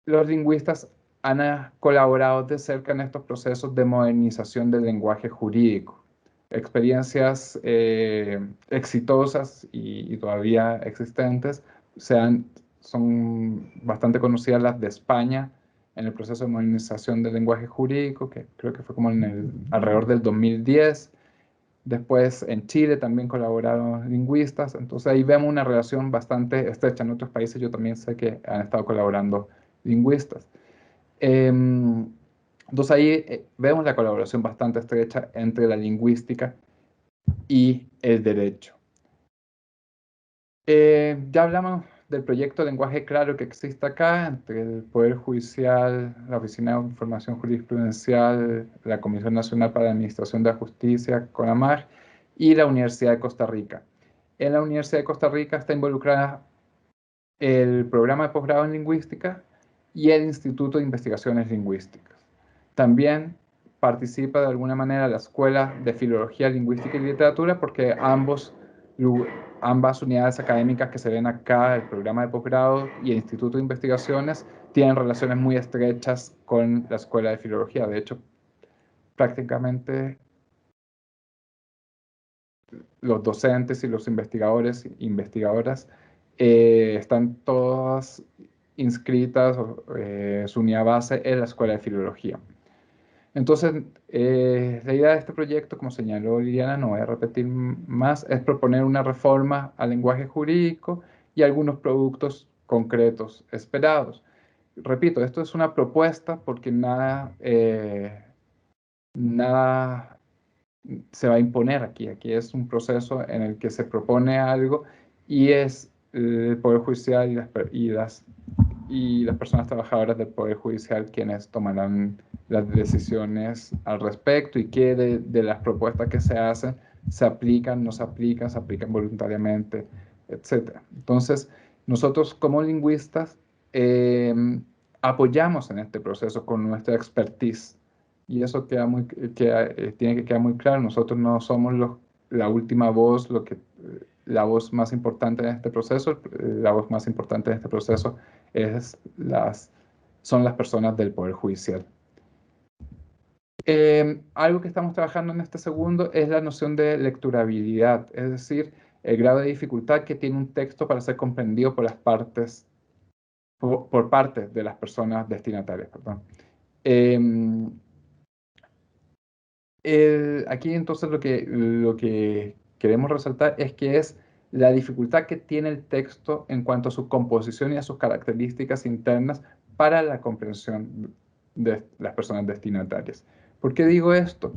los lingüistas han colaborado de cerca en estos procesos de modernización del lenguaje jurídico. Experiencias exitosas y todavía existentes son bastante conocidas las de España en el proceso de modernización del lenguaje jurídico, que creo que fue como alrededor del 2010. Después en Chile también colaboraron lingüistas, entonces ahí vemos una relación bastante estrecha. En otros países yo también sé que han estado colaborando lingüistas. Entonces ahí vemos la colaboración bastante estrecha entre la lingüística y el derecho. Ya hablamos del proyecto Lenguaje Claro que existe acá entre el Poder Judicial, la Oficina de Información Jurisprudencial, la Comisión Nacional para la Administración de la Justicia, CONAMAR, y la Universidad de Costa Rica. En la Universidad de Costa Rica está involucrada el programa de posgrado en lingüística y el Instituto de Investigaciones Lingüísticas. También participa de alguna manera la Escuela de Filología, Lingüística y Literatura, porque ambas unidades académicas que se ven acá, el programa de posgrado y el Instituto de Investigaciones, tienen relaciones muy estrechas con la Escuela de Filología. De hecho, prácticamente los docentes y los investigadores e investigadoras están todas inscritas, su unidad base en la Escuela de Filología. Entonces, la idea de este proyecto, como señaló Liliana, no voy a repetir más, es proponer una reforma al lenguaje jurídico y algunos productos concretos esperados. Repito, esto es una propuesta porque nada se va a imponer aquí. Aquí es un proceso en el que se propone algo y es el Poder Judicial y las personas trabajadoras del Poder Judicial quienes tomarán las decisiones al respecto y qué de las propuestas que se hacen se aplican, no se aplican voluntariamente, etc. Entonces, nosotros como lingüistas apoyamos en este proceso con nuestra expertise. Y eso tiene que quedar muy claro. Nosotros no somos la última voz, la voz más importante en este proceso. La voz más importante en este proceso son las personas del Poder Judicial. Algo que estamos trabajando en este segundo es la noción de lecturabilidad, es decir, el grado de dificultad que tiene un texto para ser comprendido por parte de las personas destinatarias. Perdón. Aquí entonces lo que queremos resaltar es que es la dificultad que tiene el texto en cuanto a su composición y a sus características internas para la comprensión de las personas destinatarias. ¿Por qué digo esto?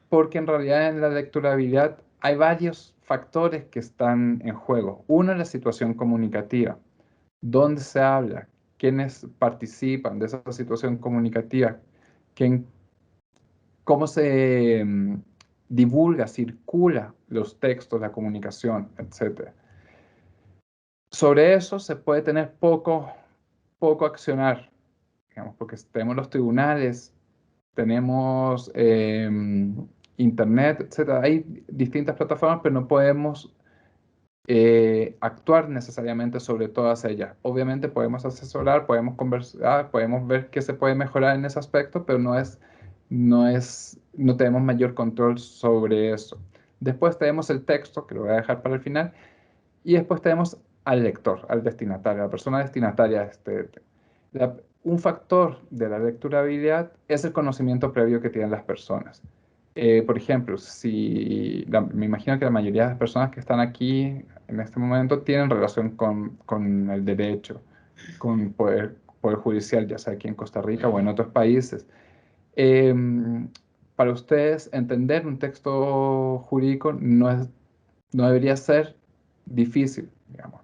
Porque en realidad en la lecturabilidad hay varios factores que están en juego. Uno es la situación comunicativa. ¿Dónde se habla? ¿Quiénes participan de esa situación comunicativa? ¿Cómo se divulga, circula los textos, la comunicación, etcétera? Sobre eso se puede tener poco accionar digamos, porque tenemos los tribunales, tenemos internet, etcétera. Hay distintas plataformas, pero no podemos actuar necesariamente sobre todas ellas. Obviamente podemos asesorar, podemos conversar, podemos ver qué se puede mejorar en ese aspecto, pero no tenemos mayor control sobre eso. Después tenemos el texto, que lo voy a dejar para el final, y después tenemos al lector, al destinatario, a la persona destinataria. Un factor de la lecturabilidad es el conocimiento previo que tienen las personas. Por ejemplo, me imagino que la mayoría de las personas que están aquí en este momento tienen relación con el derecho, con poder judicial, ya sea aquí en Costa Rica o en otros países. Para ustedes, entender un texto jurídico no debería ser difícil, digamos,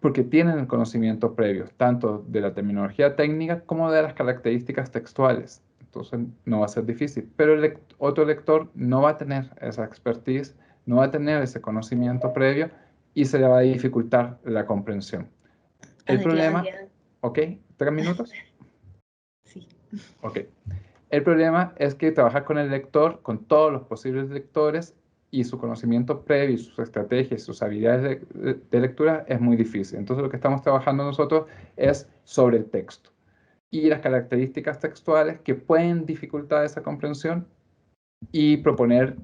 porque tienen el conocimiento previo, tanto de la terminología técnica como de las características textuales. Entonces no va a ser difícil, pero otro lector no va a tener esa expertise, no va a tener ese conocimiento previo y se le va a dificultar la comprensión. El problema, ¿ok? ¿3 minutos? Sí. Ok. El problema es que trabajar con el lector, con todos los posibles lectores y su conocimiento previo, sus estrategias, sus habilidades de lectura es muy difícil. Entonces lo que estamos trabajando nosotros es sobre el texto y las características textuales que pueden dificultar esa comprensión y proponer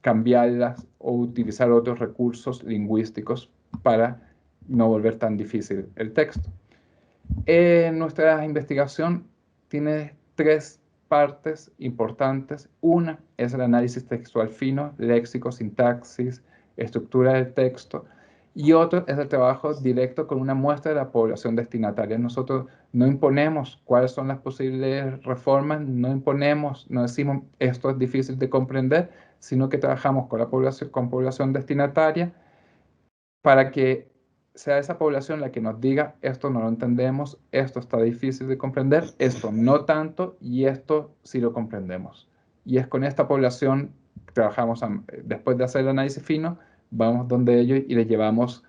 cambiarlas o utilizar otros recursos lingüísticos para no volver tan difícil el texto. Nuestra investigación tiene 3 partes importantes. Una es el análisis textual fino, léxico, sintaxis, estructura del texto. Y otro es el trabajo directo con una muestra de la población destinataria. Nosotros no imponemos cuáles son las posibles reformas, no decimos esto es difícil de comprender, sino que trabajamos con población destinataria para que sea esa población la que nos diga esto no lo entendemos, esto está difícil de comprender, esto no tanto y esto sí lo comprendemos. Y es con esta población que trabajamos, después de hacer el análisis fino, vamos donde ellos y les llevamos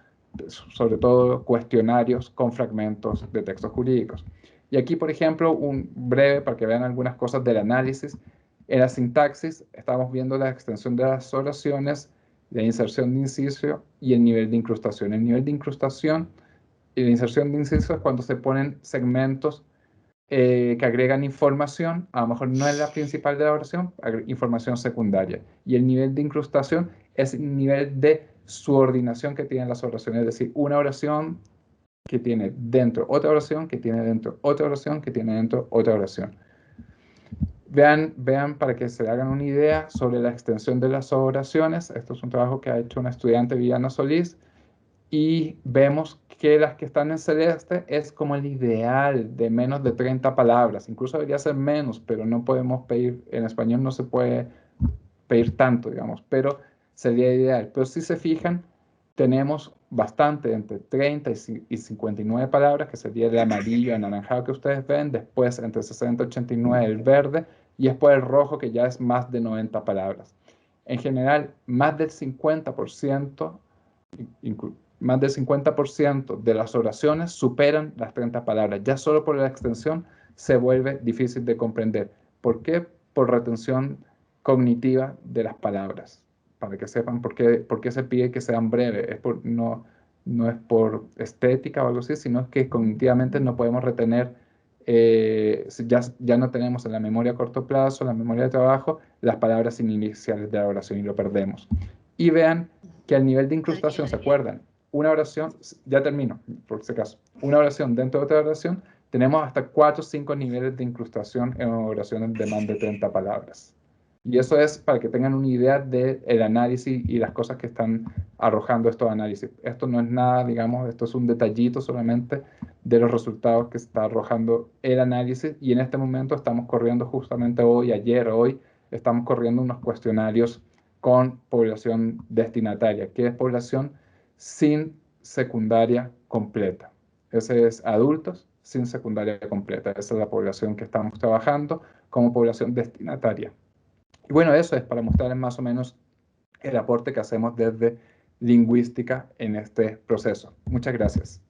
sobre todo cuestionarios con fragmentos de textos jurídicos. Y aquí, por ejemplo, un breve para que vean algunas cosas del análisis. En la sintaxis estamos viendo la extensión de las oraciones, la inserción de inciso y el nivel de incrustación. El nivel de incrustación y la inserción de inciso es cuando se ponen segmentos que agregan información, a lo mejor no es la principal de la oración, información secundaria. Y el nivel de incrustación es el nivel de subordinación que tienen las oraciones, es decir, una oración que tiene dentro otra oración, que tiene dentro otra oración, que tiene dentro otra oración. Vean para que se hagan una idea sobre la extensión de las oraciones. Esto es un trabajo que ha hecho una estudiante, Viviana Solís, y vemos que las que están en celeste es como el ideal de menos de 30 palabras. Incluso debería ser menos, pero no podemos pedir, en español no se puede pedir tanto, digamos, pero sería ideal. Pero si se fijan, tenemos bastante, entre 30 y 59 palabras, que sería el amarillo, anaranjado que ustedes ven, después entre 60 y 89 el verde, y después el rojo, que ya es más de 90 palabras. En general, más del 50%, más del 50% de las oraciones superan las 30 palabras. Ya solo por la extensión se vuelve difícil de comprender. ¿Por qué? Por retención cognitiva de las palabras. Para que sepan por qué se pide que sean breves. No es por estética o algo así, sino que cognitivamente no podemos retener, ya no tenemos en la memoria a corto plazo, en la memoria de trabajo, las palabras iniciales de la oración y lo perdemos. Y vean que al nivel de incrustación, ¿se acuerdan? Una oración, ya termino, por si acaso, una oración dentro de otra oración, tenemos hasta 4 o 5 niveles de incrustación en oraciones de más de 30 palabras. Y eso es para que tengan una idea del análisis y las cosas que están arrojando estos análisis. Esto no es nada, digamos, esto es un detallito solamente de los resultados que está arrojando el análisis. Y en este momento estamos corriendo justamente hoy, estamos corriendo unos cuestionarios con población destinataria, que es población sin secundaria completa. Ese es adultos sin secundaria completa. Esa es la población que estamos trabajando como población destinataria. Y bueno, eso es para mostrarles más o menos el aporte que hacemos desde lingüística en este proceso. Muchas gracias.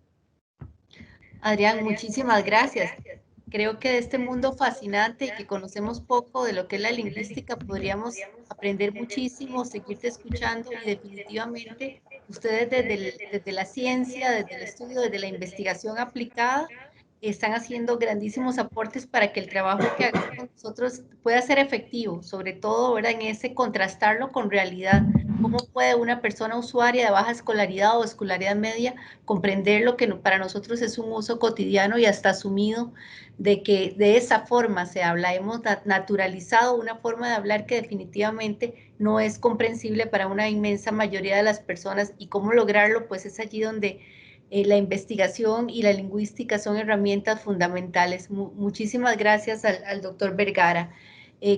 Adrián, muchísimas gracias. Creo que de este mundo fascinante y que conocemos poco de lo que es la lingüística, podríamos aprender muchísimo, seguirte escuchando y definitivamente ustedes desde la ciencia, desde el estudio, desde la investigación aplicada, están haciendo grandísimos aportes para que el trabajo que hagamos nosotros pueda ser efectivo, sobre todo, ¿verdad?, en ese contrastarlo con realidad. ¿Cómo puede una persona usuaria de baja escolaridad o escolaridad media comprender lo que para nosotros es un uso cotidiano y hasta asumido de que de esa forma se habla? Hemos naturalizado una forma de hablar que definitivamente no es comprensible para una inmensa mayoría de las personas, y cómo lograrlo, pues es allí donde la investigación y la lingüística son herramientas fundamentales. Muchísimas gracias al doctor Vergara.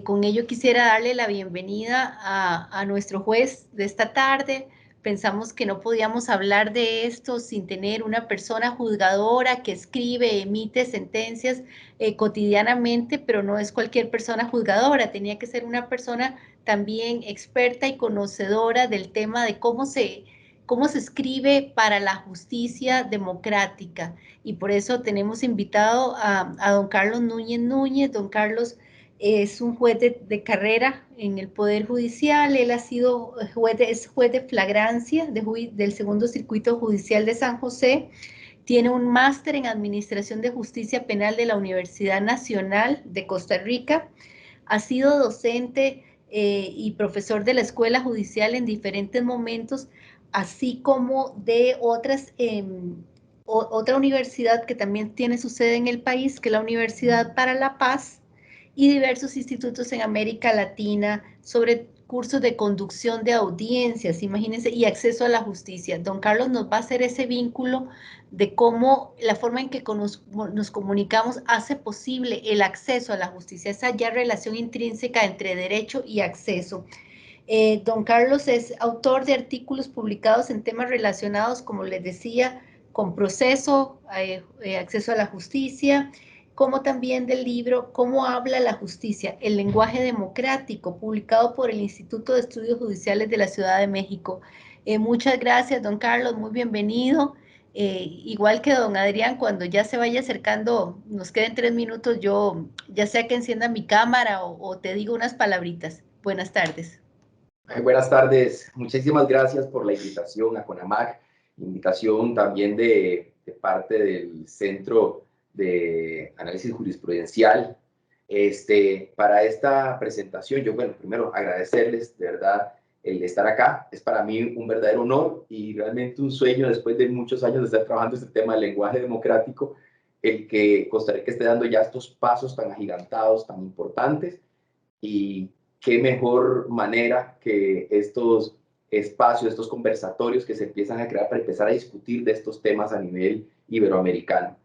Con ello quisiera darle la bienvenida a nuestro juez de esta tarde. Pensamos que no podíamos hablar de esto sin tener una persona juzgadora que escribe, emite sentencias cotidianamente, pero no es cualquier persona juzgadora, tenía que ser una persona también experta y conocedora del tema de cómo se escribe para la justicia democrática. Y por eso tenemos invitado a don Carlos Núñez Núñez. Don Carlos es un juez de carrera en el Poder Judicial. Él ha sido es juez de flagrancia del Segundo Circuito Judicial de San José. Tiene un máster en Administración de Justicia Penal de la Universidad Nacional de Costa Rica. Ha sido docente y profesor de la Escuela Judicial en diferentes momentos, así como de otra universidad que también tiene su sede en el país, que es la Universidad para la Paz, y diversos institutos en América Latina sobre cursos de conducción de audiencias, imagínense, y acceso a la justicia. Don Carlos nos va a hacer ese vínculo de cómo la forma en que nos comunicamos hace posible el acceso a la justicia, esa ya relación intrínseca entre derecho y acceso. Don Carlos es autor de artículos publicados en temas relacionados, como les decía, con proceso, acceso a la justicia, como también del libro ¿Cómo habla la justicia? El lenguaje democrático, publicado por el Instituto de Estudios Judiciales de la Ciudad de México. Muchas gracias, don Carlos, muy bienvenido. Igual que don Adrián, cuando ya se vaya acercando, nos queden 3 minutos, yo ya sea que encienda mi cámara o te digo unas palabritas. Buenas tardes. Buenas tardes, muchísimas gracias por la invitación a CONAMAC, invitación también de parte del Centro de Análisis Jurisprudencial. Para esta presentación, yo, bueno, primero agradecerles de verdad el estar acá. Es para mí un verdadero honor y realmente un sueño, después de muchos años de estar trabajando este tema del lenguaje democrático, el que Costa Rica esté dando ya estos pasos tan agigantados, tan importantes. Y qué mejor manera que estos espacios, estos conversatorios que se empiezan a crear para empezar a discutir de estos temas a nivel iberoamericano.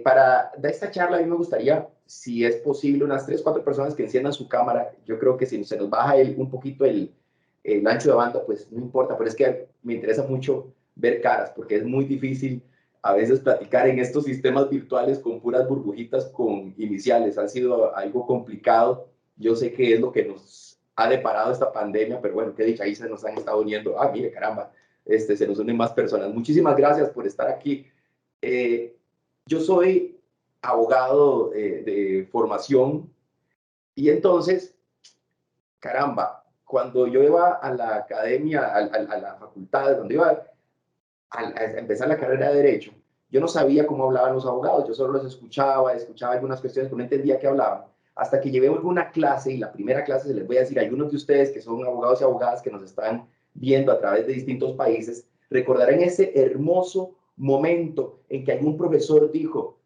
Para dar esta charla, a mí me gustaría, si es posible, unas 3 o 4 personas que enciendan su cámara. Yo creo que si se nos baja un poquito el ancho de banda, pues no importa, pero es que me interesa mucho ver caras, porque es muy difícil a veces platicar en estos sistemas virtuales con puras burbujitas con iniciales. Ha sido algo complicado. Yo sé que es lo que nos ha deparado esta pandemia, pero bueno, qué dicha, ahí se nos han estado uniendo. Ah, mire, caramba, se nos unen más personas. Muchísimas gracias por estar aquí. Yo soy abogado de formación y entonces, caramba, cuando yo iba a la academia, a la facultad, cuando iba a empezar la carrera de Derecho, yo no sabía cómo hablaban los abogados, yo solo los escuchaba algunas cuestiones, pero no entendía qué hablaban. Hasta que llevé una clase, y la primera clase, se les voy a decir, algunos de ustedes que son abogados y abogadas que nos están viendo a través de distintos países, recordarán ese hermoso momento en que algún profesor dijo,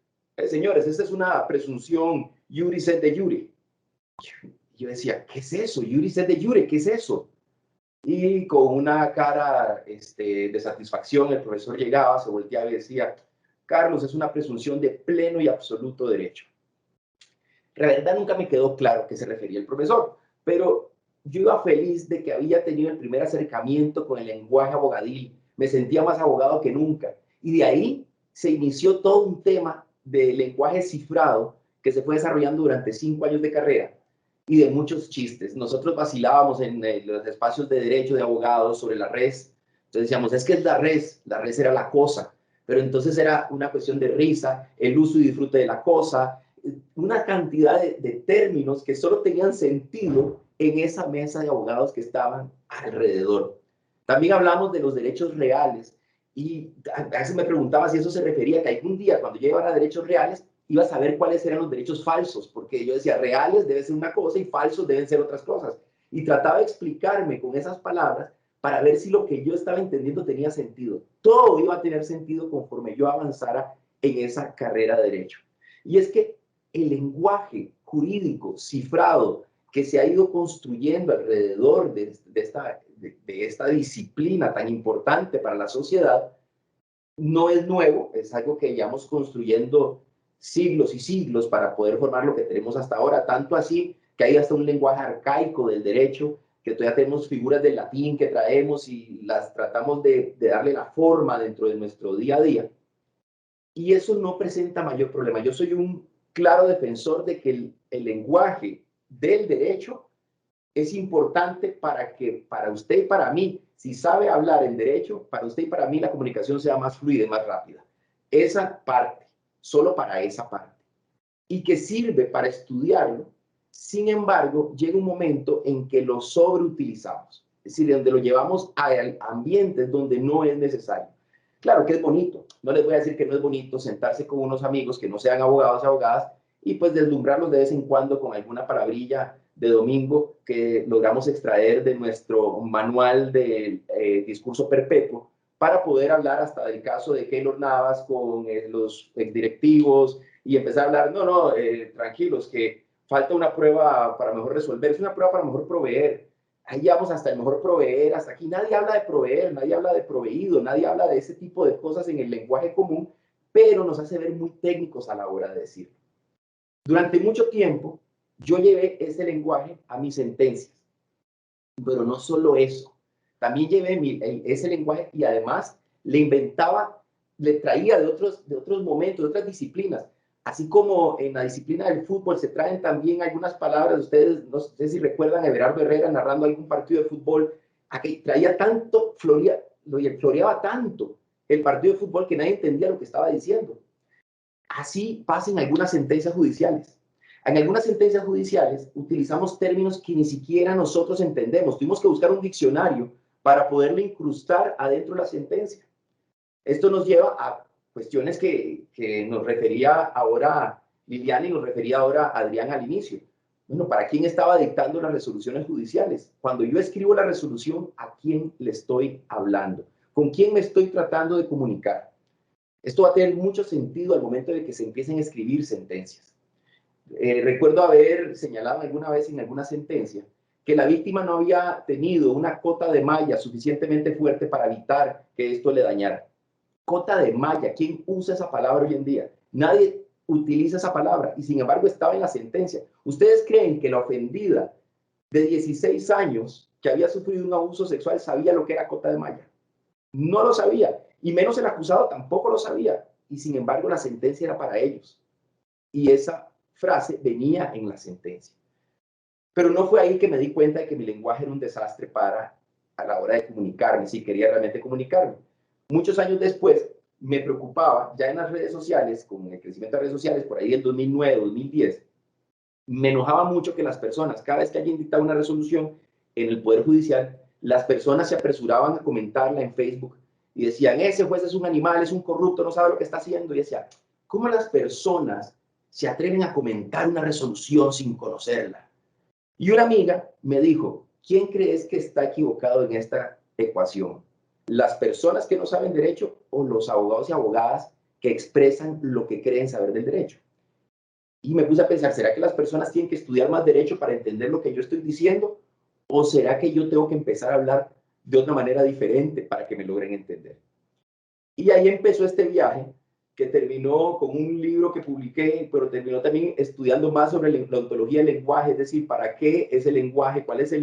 señores, esta es una presunción iuris et de jure. Yo decía, ¿qué es eso? Iuris et de jure, ¿qué es eso? Y con una cara de satisfacción, el profesor llegaba, se volteaba y decía, Carlos, es una presunción de pleno y absoluto derecho. La verdad nunca me quedó claro a qué se refería el profesor, pero yo iba feliz de que había tenido el primer acercamiento con el lenguaje abogadil. Me sentía más abogado que nunca. Y de ahí se inició todo un tema de lenguaje cifrado que se fue desarrollando durante 5 años de carrera y de muchos chistes. Nosotros vacilábamos en los espacios de derecho de abogados sobre la res. Entonces decíamos, es que es la res era la cosa. pero entonces era una cuestión de risa, el uso y disfrute de la cosa, una cantidad de términos que solo tenían sentido en esa mesa de abogados que estaban alrededor. También hablamos de los derechos reales y a veces me preguntaba si eso se refería a que algún día cuando yo llegara a derechos reales iba a saber cuáles eran los derechos falsos, porque yo decía reales debe ser una cosa y falsos deben ser otras cosas. Y trataba de explicarme con esas palabras para ver si lo que yo estaba entendiendo tenía sentido. Todo iba a tener sentido conforme yo avanzara en esa carrera de derecho. Y es que el lenguaje jurídico cifrado que se ha ido construyendo alrededor de esta disciplina tan importante para la sociedad no es nuevo, es algo que llevamos construyendo siglos y siglos para poder formar lo que tenemos hasta ahora, tanto así que hay hasta un lenguaje arcaico del derecho, que todavía tenemos figuras del latín que traemos y las tratamos de darle la forma dentro de nuestro día a día. Y eso no presenta mayor problema. Yo soy un claro defensor de que el lenguaje del derecho es importante para que para usted y para mí, si sabe hablar en derecho, para usted y para mí la comunicación sea más fluida y más rápida. Esa parte, solo para esa parte. Y que sirve para estudiarlo. Sin embargo, llega un momento en que lo sobreutilizamos. Es decir, donde lo llevamos a ambientes donde no es necesario. Claro que es bonito. No les voy a decir que no es bonito sentarse con unos amigos que no sean abogados y abogadas y pues deslumbrarlos de vez en cuando con alguna palabrilla de domingo que logramos extraer de nuestro manual de discurso perpetuo para poder hablar hasta del caso de Keylor Navas con los exdirectivos y empezar a hablar, tranquilos, que falta una prueba para mejor resolver, es una prueba para mejor proveer. Ahí vamos hasta el mejor proveer, hasta aquí nadie habla de proveer, nadie habla de proveído, nadie habla de ese tipo de cosas en el lenguaje común, pero nos hace ver muy técnicos a la hora de decirlo. Durante mucho tiempo, yo llevé ese lenguaje a mis sentencias, pero no solo eso, también llevé ese lenguaje y además le inventaba, le traía de otros momentos, de otras disciplinas. Así como en la disciplina del fútbol se traen también algunas palabras, ustedes no sé si recuerdan a Everardo Herrera narrando algún partido de fútbol, aquí traía tanto, floreaba tanto el partido de fútbol que nadie entendía lo que estaba diciendo. Así pasa en algunas sentencias judiciales. En algunas sentencias judiciales utilizamos términos que ni siquiera nosotros entendemos. Tuvimos que buscar un diccionario para poderlo incrustar adentro de la sentencia. Esto nos lleva a cuestiones que nos refería ahora Liliana y nos refería ahora Adrián al inicio. Bueno, ¿para quién estaba dictando las resoluciones judiciales? Cuando yo escribo la resolución, ¿a quién le estoy hablando? ¿Con quién me estoy tratando de comunicar? Esto va a tener mucho sentido al momento de que se empiecen a escribir sentencias. Recuerdo haber señalado alguna vez en alguna sentencia que la víctima no había tenido una cota de malla suficientemente fuerte para evitar que esto le dañara. Cota de malla, ¿quién usa esa palabra hoy en día? Nadie utiliza esa palabra y sin embargo estaba en la sentencia. ¿Ustedes creen que la ofendida de 16 años que había sufrido un abuso sexual sabía lo que era cota de malla? No lo sabía, y menos el acusado tampoco lo sabía, y sin embargo la sentencia era para ellos. Y esa frase venía en la sentencia. Pero no fue ahí que me di cuenta de que mi lenguaje era un desastre a la hora de comunicarme, si quería realmente comunicarme. Muchos años después me preocupaba, ya en las redes sociales, con el crecimiento de redes sociales, por ahí en 2009, 2010, me enojaba mucho que las personas, cada vez que alguien dictaba una resolución en el Poder Judicial, las personas se apresuraban a comentarla en Facebook y decían, ese juez es un animal, es un corrupto, no sabe lo que está haciendo. Y decía, ¿cómo las personas se atreven a comentar una resolución sin conocerla? Y una amiga me dijo, ¿quién crees que está equivocado en esta ecuación? ¿Las personas que no saben derecho o los abogados y abogadas que expresan lo que creen saber del derecho? Y me puse a pensar, ¿será que las personas tienen que estudiar más derecho para entender lo que yo estoy diciendo? ¿O será que yo tengo que empezar a hablar de otra manera diferente para que me logren entender? Y ahí empezó este viaje que terminó con un libro que publiqué, pero terminó también estudiando más sobre la ontología del lenguaje, es decir, para qué es el lenguaje, cuál es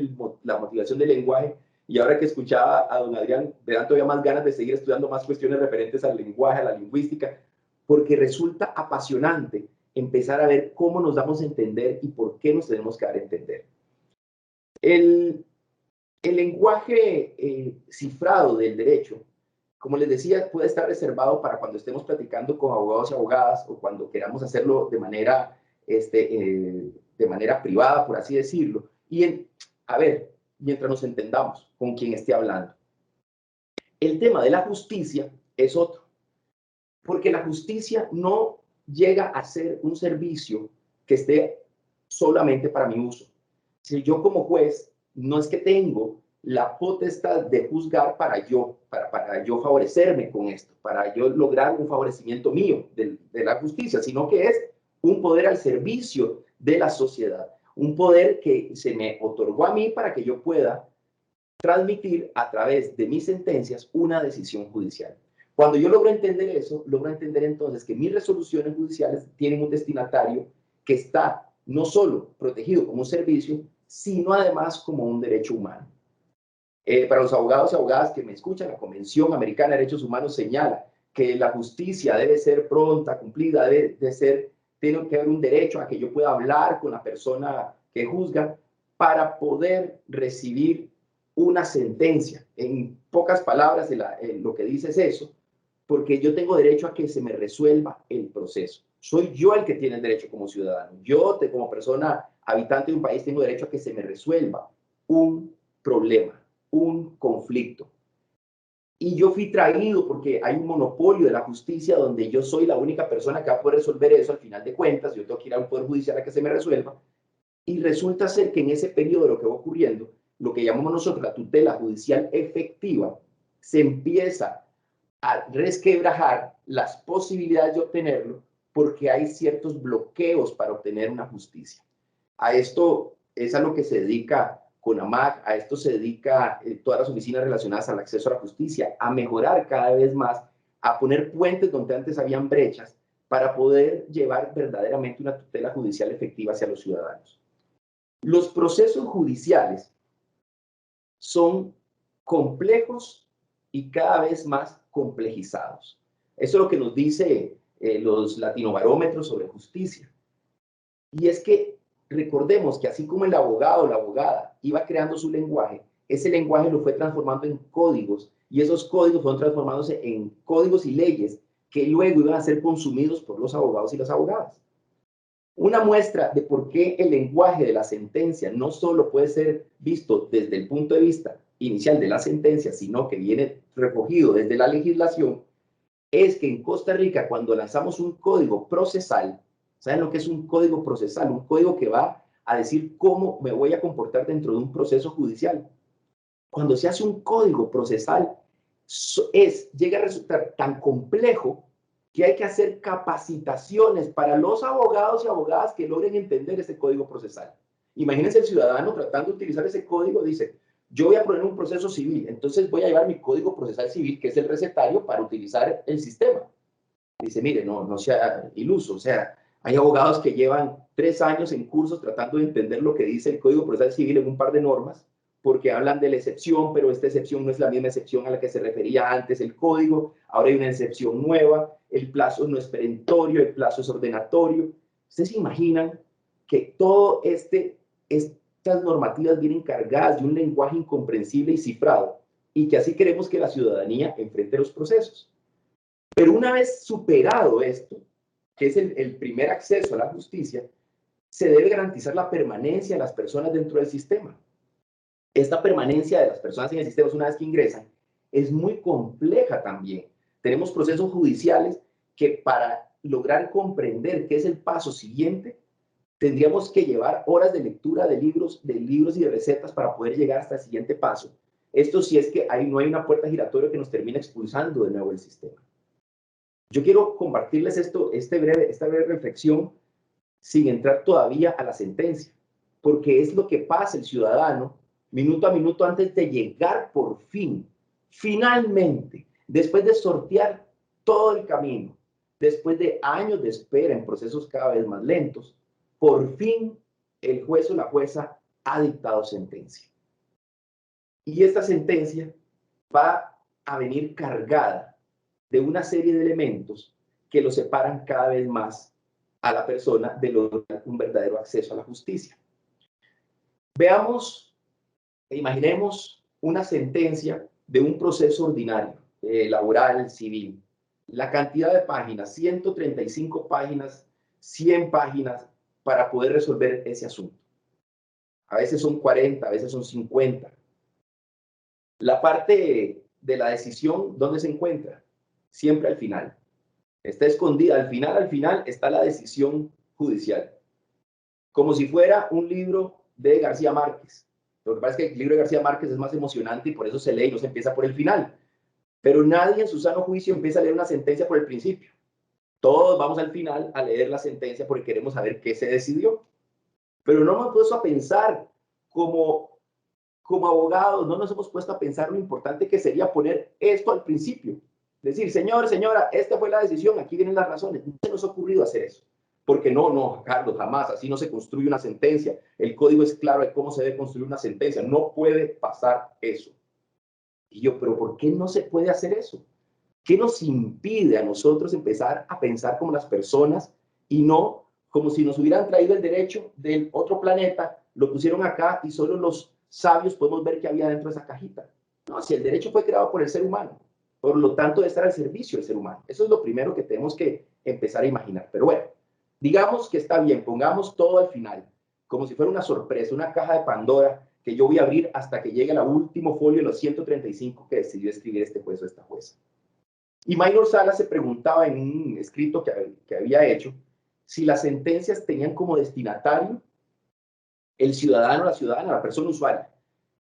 la motivación del lenguaje. Y ahora que escuchaba a don Adrián, me dan todavía más ganas de seguir estudiando más cuestiones referentes al lenguaje, a la lingüística, porque resulta apasionante empezar a ver cómo nos damos a entender y por qué nos tenemos que dar a entender. El lenguaje cifrado del derecho como les decía, puede estar reservado para cuando estemos platicando con abogados y abogadas o cuando queramos hacerlo de manera privada, por así decirlo. Y a ver, mientras nos entendamos con quien esté hablando. El tema de la justicia es otro, porque la justicia no llega a ser un servicio que esté solamente para mi uso. Si yo como juez no es que tengo la potestad de juzgar para yo favorecerme con esto, para yo lograr un favorecimiento mío de la justicia, sino que es un poder al servicio de la sociedad, un poder que se me otorgó a mí para que yo pueda transmitir a través de mis sentencias una decisión judicial. Cuando yo logro entender eso, logro entender entonces que mis resoluciones judiciales tienen un destinatario que está no solo protegido como un servicio, sino además como un derecho humano. Para los abogados y abogadas que me escuchan, la Convención Americana de Derechos Humanos señala que la justicia debe ser pronta, cumplida, tiene que haber un derecho a que yo pueda hablar con la persona que juzga para poder recibir una sentencia. En pocas palabras, lo que dice es eso, porque yo tengo derecho a que se me resuelva el proceso. Soy yo el que tiene el derecho como ciudadano. Yo, como persona habitante de un país, tengo derecho a que se me resuelva un problema, un conflicto. Y yo fui traído porque hay un monopolio de la justicia donde yo soy la única persona que va a poder resolver eso al final de cuentas. Yo tengo que ir a un poder judicial a que se me resuelva. Y resulta ser que en ese periodo lo que va ocurriendo, lo que llamamos nosotros la tutela judicial efectiva, se empieza a resquebrajar las posibilidades de obtenerlo porque hay ciertos bloqueos para obtener una justicia. A esto es a lo que se dedica CONAMAC, a esto se dedica todas las oficinas relacionadas al acceso a la justicia, a mejorar cada vez más, a poner puentes donde antes habían brechas para poder llevar verdaderamente una tutela judicial efectiva hacia los ciudadanos. Los procesos judiciales son complejos y cada vez más complejizados. Eso es lo que nos dice los latinobarómetros sobre justicia. Y es que recordemos que así como el abogado o la abogada iba creando su lenguaje, ese lenguaje lo fue transformando en códigos y esos códigos fueron transformándose en códigos y leyes que luego iban a ser consumidos por los abogados y las abogadas. Una muestra de por qué el lenguaje de la sentencia no solo puede ser visto desde el punto de vista inicial de la sentencia, sino que viene recogido desde la legislación, es que en Costa Rica, cuando lanzamos un código procesal, ¿saben lo que es un código procesal? Un código que va a decir cómo me voy a comportar dentro de un proceso judicial. Cuando se hace un código procesal, llega a resultar tan complejo que hay que hacer capacitaciones para los abogados y abogadas que logren entender ese código procesal. Imagínense el ciudadano tratando de utilizar ese código, dice, yo voy a poner un proceso civil, entonces voy a llevar mi código procesal civil, que es el recetario para utilizar el sistema. Dice, mire, no sea iluso, o sea, hay abogados que llevan 3 años en cursos tratando de entender lo que dice el Código Procesal Civil en un par de normas, porque hablan de la excepción, pero esta excepción no es la misma excepción a la que se refería antes el código, ahora hay una excepción nueva, el plazo no es perentorio, el plazo es ordenatorio. ¿Ustedes se imaginan que todo estas normativas vienen cargadas de un lenguaje incomprensible y cifrado, y que así queremos que la ciudadanía enfrente los procesos? Pero una vez superado esto, que es el primer acceso a la justicia, se debe garantizar la permanencia de las personas dentro del sistema. Esta permanencia de las personas en el sistema, una vez que ingresan, es muy compleja también. Tenemos procesos judiciales que para lograr comprender qué es el paso siguiente, tendríamos que llevar horas de lectura de libros y de recetas para poder llegar hasta el siguiente paso. Esto si es que no hay una puerta giratoria que nos termine expulsando de nuevo del sistema. Yo quiero compartirles esta breve reflexión sin entrar todavía a la sentencia, porque es lo que pasa el ciudadano minuto a minuto antes de llegar por fin, finalmente, después de sortear todo el camino, después de años de espera en procesos cada vez más lentos, por fin el juez o la jueza ha dictado sentencia. Y esta sentencia va a venir cargada de una serie de elementos que lo separan cada vez más a la persona de un verdadero acceso a la justicia. Veamos e imaginemos una sentencia de un proceso ordinario, laboral, civil. La cantidad de páginas, 135 páginas, 100 páginas para poder resolver ese asunto. A veces son 40, a veces son 50. La parte de la decisión, ¿dónde se encuentra? Siempre al final. Está escondida. Al final está la decisión judicial. Como si fuera un libro de García Márquez. Lo que pasa es que el libro de García Márquez es más emocionante y por eso se lee y no se empieza por el final. Pero nadie en su sano juicio empieza a leer una sentencia por el principio. Todos vamos al final a leer la sentencia porque queremos saber qué se decidió. Pero no nos hemos puesto a pensar como abogados, no nos hemos puesto a pensar lo importante que sería poner esto al principio. Decir, señor, señora, esta fue la decisión, aquí vienen las razones. No se nos ha ocurrido hacer eso. Porque no, Carlos, jamás, así no se construye una sentencia. El código es claro de cómo se debe construir una sentencia. No puede pasar eso. Y yo, pero ¿por qué no se puede hacer eso? ¿Qué nos impide a nosotros empezar a pensar como las personas y no como si nos hubieran traído el derecho del otro planeta, lo pusieron acá y solo los sabios podemos ver qué había dentro de esa cajita? No, si el derecho fue creado por el ser humano, por lo tanto debe estar al servicio del ser humano. Eso es lo primero que tenemos que empezar a imaginar. Pero bueno, digamos que está bien, pongamos todo al final, como si fuera una sorpresa, una caja de Pandora que yo voy a abrir hasta que llegue al último folio de los 135 que decidió escribir este juez o esta jueza. Y Maynor Salas se preguntaba en un escrito que había hecho si las sentencias tenían como destinatario el ciudadano, la ciudadana, la persona usuaria.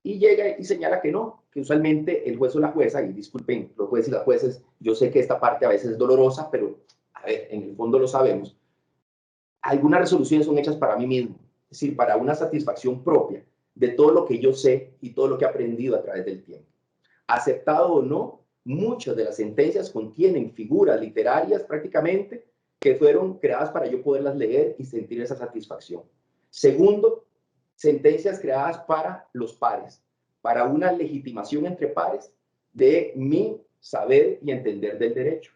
Y llega y señala que no, que usualmente el juez o la jueza, y disculpen los jueces y las jueces, yo sé que esta parte a veces es dolorosa, pero a ver, en el fondo lo sabemos, algunas resoluciones son hechas para mí mismo, es decir, para una satisfacción propia de todo lo que yo sé y todo lo que he aprendido a través del tiempo. Aceptado o no, muchas de las sentencias contienen figuras literarias prácticamente que fueron creadas para yo poderlas leer y sentir esa satisfacción. Segundo, sentencias creadas para los pares, para una legitimación entre pares de mi saber y entender del derecho.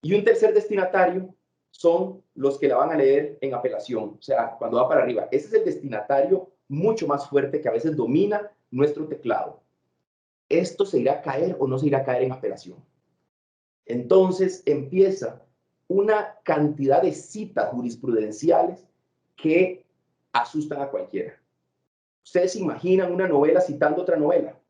Y un tercer destinatario son los que la van a leer en apelación, o sea, cuando va para arriba. Ese es el destinatario mucho más fuerte que a veces domina nuestro teclado. ¿Esto se irá a caer o no se irá a caer en apelación? Entonces empieza una cantidad de citas jurisprudenciales que asustan a cualquiera. Ustedes se imaginan una novela citando otra novela.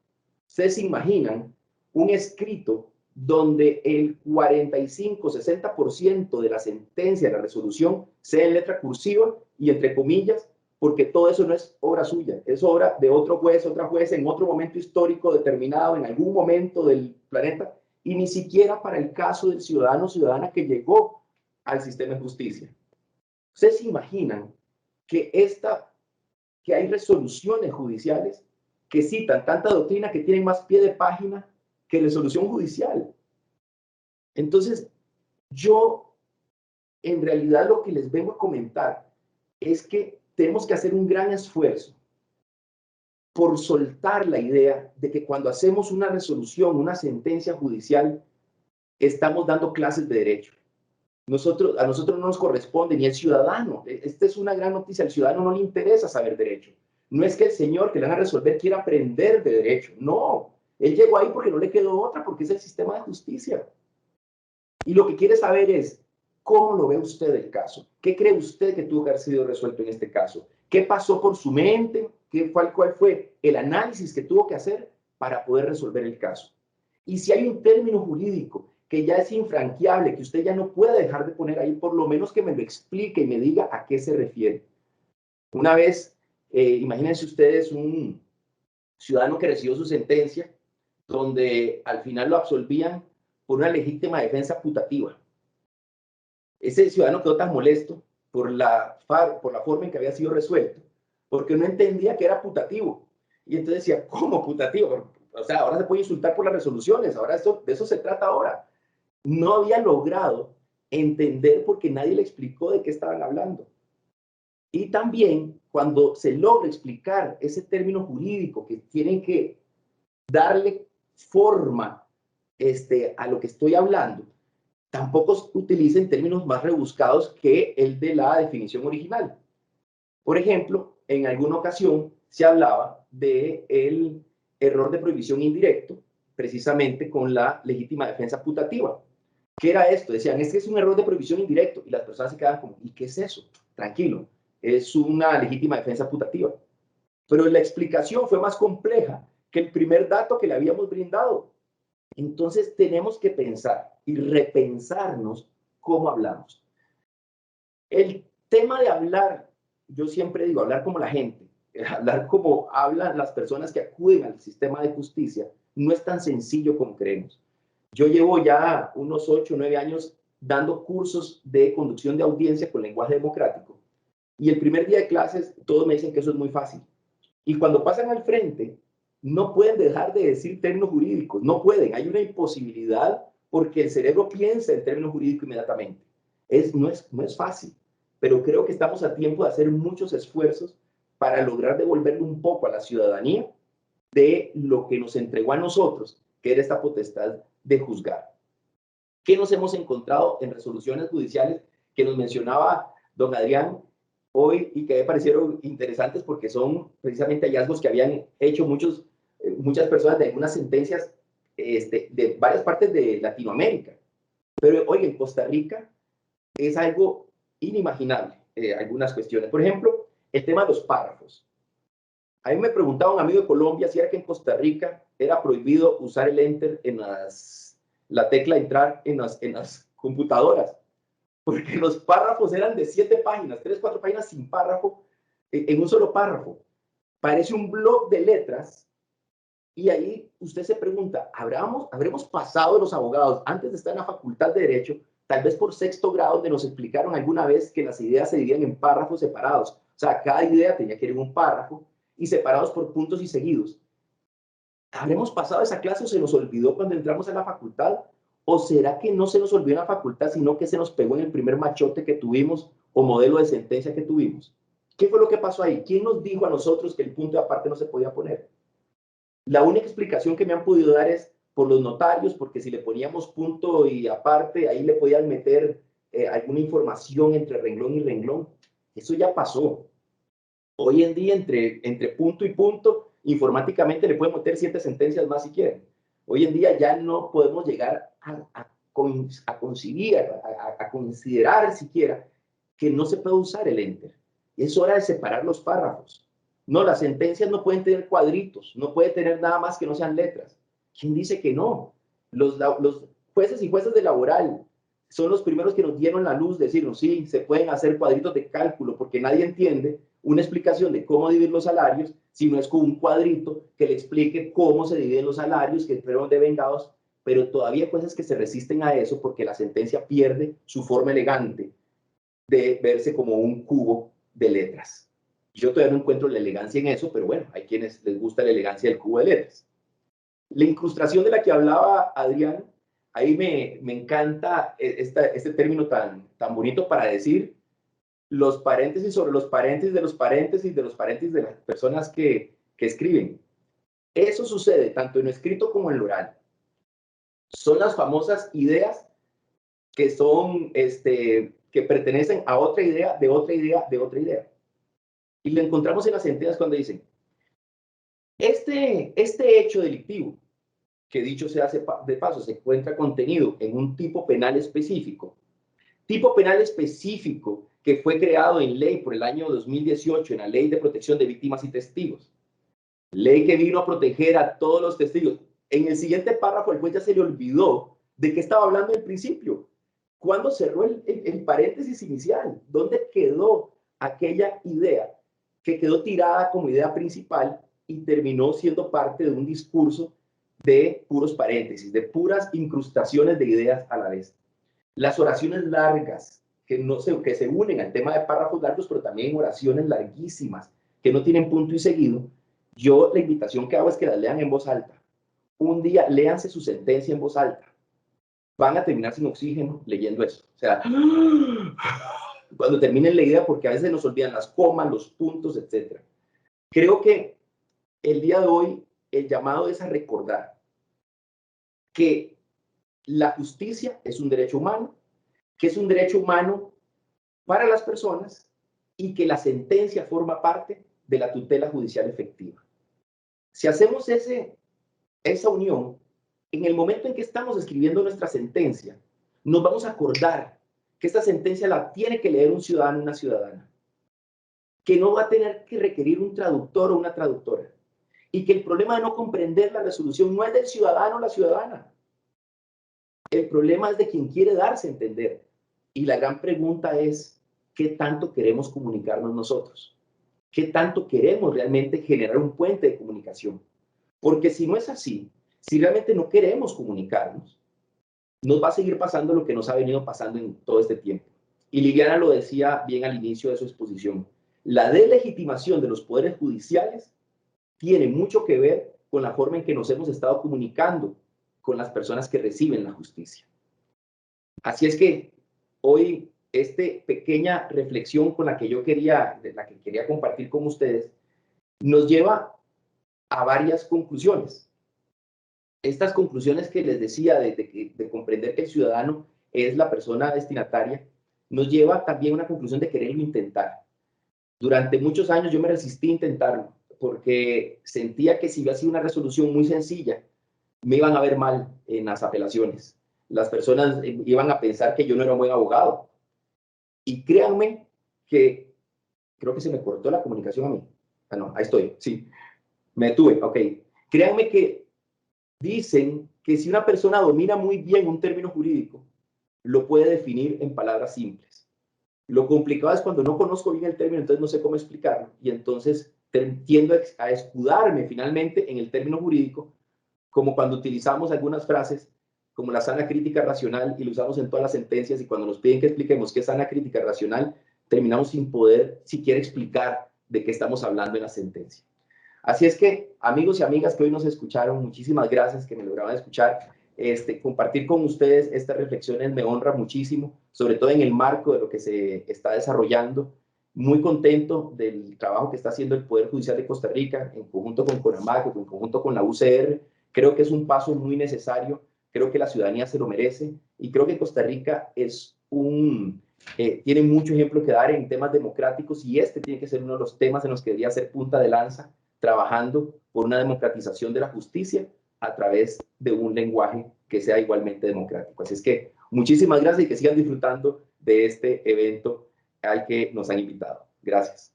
Ustedes se imaginan un escrito donde el 45-60% de la sentencia, de la resolución, sea en letra cursiva y entre comillas, porque todo eso no es obra suya, es obra de otro juez, otra jueza, en otro momento histórico determinado, en algún momento del planeta, y ni siquiera para el caso del ciudadano o ciudadana que llegó al sistema de justicia. ¿Ustedes se imaginan que hay resoluciones judiciales que citan tanta doctrina que tienen más pie de página que resolución judicial? Entonces, yo en realidad lo que les vengo a comentar es que tenemos que hacer un gran esfuerzo por soltar la idea de que cuando hacemos una resolución, una sentencia judicial, estamos dando clases de derecho. A nosotros no nos corresponde, ni el ciudadano. Esta es una gran noticia, al ciudadano no le interesa saber derecho. No es que el señor que le van a resolver quiera aprender de derecho, no. Él llegó ahí porque no le quedó otra, porque es el sistema de justicia. Y lo que quiere saber es, ¿cómo lo ve usted el caso? ¿Qué cree usted que tuvo que haber sido resuelto en este caso? ¿Qué pasó por su mente? ¿Cuál fue el análisis que tuvo que hacer para poder resolver el caso? Y si hay un término jurídico que ya es infranqueable, que usted ya no puede dejar de poner ahí, por lo menos que me lo explique y me diga a qué se refiere. Una vez, imagínense ustedes un ciudadano que recibió su sentencia, donde al final lo absolvían por una legítima defensa putativa. Ese ciudadano quedó tan molesto por la forma en que había sido resuelto, porque no entendía que era putativo. Y entonces decía, ¿cómo putativo? O sea, ahora se puede insultar por las resoluciones, ahora de eso se trata ahora. No había logrado entender porque nadie le explicó de qué estaban hablando. Y también cuando se logra explicar ese término jurídico que tienen que darle forma a lo que estoy hablando, tampoco utilicen términos más rebuscados que el de la definición original. Por ejemplo, en alguna ocasión se hablaba del error de prohibición indirecto precisamente con la legítima defensa putativa. ¿Qué era esto? Decían, es que es un error de prohibición indirecto, y las personas se quedaban como, ¿y qué es eso? Tranquilo, es una legítima defensa putativa. Pero la explicación fue más compleja que el primer dato que le habíamos brindado. Entonces tenemos que pensar y repensarnos cómo hablamos. El tema de hablar, yo siempre digo, hablar como la gente, hablar como hablan las personas que acuden al sistema de justicia, no es tan sencillo como creemos. Yo llevo ya unos 8 o 9 años dando cursos de conducción de audiencia con lenguaje democrático, y el primer día de clases todos me dicen que eso es muy fácil. Y cuando pasan al frente, no pueden dejar de decir términos jurídicos, no pueden, hay una imposibilidad porque el cerebro piensa en términos jurídicos inmediatamente. No es fácil, pero creo que estamos a tiempo de hacer muchos esfuerzos para lograr devolverle un poco a la ciudadanía de lo que nos entregó a nosotros, que era esta potestad de juzgar. ¿Qué nos hemos encontrado en resoluciones judiciales que nos mencionaba don Adrián hoy y que me parecieron interesantes porque son precisamente hallazgos que habían hecho muchas personas de algunas sentencias de varias partes de Latinoamérica? Pero hoy en Costa Rica es algo inimaginable, algunas cuestiones. Por ejemplo, el tema de los párrafos. A mí me preguntaba un amigo de Colombia si era que en Costa Rica era prohibido usar el enter en la tecla entrar en las computadoras, porque los párrafos eran de 7 páginas, 3, 4 páginas sin párrafo, en un solo párrafo. Parece un blog de letras, y ahí usted se pregunta, ¿habremos pasado los abogados antes de estar en la Facultad de Derecho, tal vez por 6º grado, donde nos explicaron alguna vez que las ideas se dividían en párrafos separados? O sea, cada idea tenía que ir en un párrafo y separados por puntos y seguidos. ¿Habremos pasado esa clase o se nos olvidó cuando entramos a la facultad? ¿O será que no se nos olvidó en la facultad, sino que se nos pegó en el primer machote que tuvimos o modelo de sentencia que tuvimos? ¿Qué fue lo que pasó ahí? ¿Quién nos dijo a nosotros que el punto de aparte no se podía poner? La única explicación que me han podido dar es por los notarios, porque si le poníamos punto y aparte, ahí le podían meter alguna información entre renglón y renglón. Eso ya pasó. Hoy en día, entre punto y punto, informáticamente le pueden meter 7 sentencias más si quieren. Hoy en día ya no podemos llegar a considerar siquiera que no se puede usar el enter. Es hora de separar los párrafos. No, las sentencias no pueden tener cuadritos, no puede tener nada más que no sean letras. ¿Quién dice que no? Los jueces y jueces de laboral son los primeros que nos dieron la luz de decirnos, sí, se pueden hacer cuadritos de cálculo, porque nadie entiende una explicación de cómo dividir los salarios si no es con un cuadrito que le explique cómo se dividen los salarios, que fueron devengados, pero todavía hay jueces que se resisten a eso porque la sentencia pierde su forma elegante de verse como un cubo de letras. Yo todavía no encuentro la elegancia en eso, pero bueno, hay quienes les gusta la elegancia del cubo de letras. La incrustación de la que hablaba Adrián, ahí me encanta este término tan bonito para decir los paréntesis sobre los paréntesis de los paréntesis de los paréntesis de las personas que escriben. Eso sucede tanto en lo escrito como en lo oral. Son las famosas ideas que son, que pertenecen a otra idea, de otra idea, de otra idea. Y lo encontramos en las sentencias cuando dicen, este hecho delictivo, que dicho sea de paso, se encuentra contenido en un tipo penal específico que fue creado en ley por el año 2018, en la Ley de Protección de Víctimas y Testigos. Ley que vino a proteger a todos los testigos. En el siguiente párrafo, el juez ya se le olvidó de qué estaba hablando al principio. ¿Cuándo cerró el paréntesis inicial? ¿Dónde quedó aquella idea que quedó tirada como idea principal y terminó siendo parte de un discurso de puros paréntesis, de puras incrustaciones de ideas a la vez? Las oraciones largas, que se unen al tema de párrafos largos, pero también oraciones larguísimas, que no tienen punto y seguido. Yo la invitación que hago es que las lean en voz alta. Un día, léanse su sentencia en voz alta. Van a terminar sin oxígeno leyendo eso. O sea, cuando terminen la idea, porque a veces nos olvidan las comas, los puntos, etc. Creo que el día de hoy el llamado es a recordar que la justicia es un derecho humano, que es un derecho humano para las personas y que la sentencia forma parte de la tutela judicial efectiva. Si hacemos esa unión, en el momento en que estamos escribiendo nuestra sentencia, nos vamos a acordar que esta sentencia la tiene que leer un ciudadano o una ciudadana, que no va a tener que requerir un traductor o una traductora, y que el problema de no comprender la resolución no es del ciudadano o la ciudadana. El problema es de quien quiere darse a entender. Y la gran pregunta es, ¿qué tanto queremos comunicarnos nosotros? ¿Qué tanto queremos realmente generar un puente de comunicación? Porque si no es así, si realmente no queremos comunicarnos, nos va a seguir pasando lo que nos ha venido pasando en todo este tiempo. Y Liliana lo decía bien al inicio de su exposición. La deslegitimación de los poderes judiciales tiene mucho que ver con la forma en que nos hemos estado comunicando con las personas que reciben la justicia. Así es que hoy esta pequeña reflexión con la que quería compartir con ustedes nos lleva a varias conclusiones. Estas conclusiones que les decía de comprender que el ciudadano es la persona destinataria, nos lleva también a una conclusión de quererlo intentar. Durante muchos años yo me resistí a intentarlo, porque sentía que si yo hacía una resolución muy sencilla, me iban a ver mal en las apelaciones. Las personas iban a pensar que yo no era un buen abogado. Y créanme que creo que se me cortó la comunicación a mí. Ah, no, ahí estoy, sí. Me detuve, ok. Créanme que dicen que si una persona domina muy bien un término jurídico, lo puede definir en palabras simples. Lo complicado es cuando no conozco bien el término, entonces no sé cómo explicarlo. Y entonces tiendo a escudarme finalmente en el término jurídico, como cuando utilizamos algunas frases como la sana crítica racional y lo usamos en todas las sentencias, y cuando nos piden que expliquemos qué es sana crítica racional, terminamos sin poder siquiera explicar de qué estamos hablando en la sentencia. Así es que, amigos y amigas que hoy nos escucharon, muchísimas gracias que me lograban escuchar. Compartir con ustedes estas reflexiones me honra muchísimo, sobre todo en el marco de lo que se está desarrollando. Muy contento del trabajo que está haciendo el Poder Judicial de Costa Rica en conjunto con CONAMAC, en conjunto con la UCR. Creo que es un paso muy necesario, creo que la ciudadanía se lo merece y creo que Costa Rica tiene mucho ejemplo que dar en temas democráticos, y este tiene que ser uno de los temas en los que debería ser punta de lanza, trabajando por una democratización de la justicia a través de un lenguaje que sea igualmente democrático. Así es que muchísimas gracias y que sigan disfrutando de este evento al que nos han invitado. Gracias.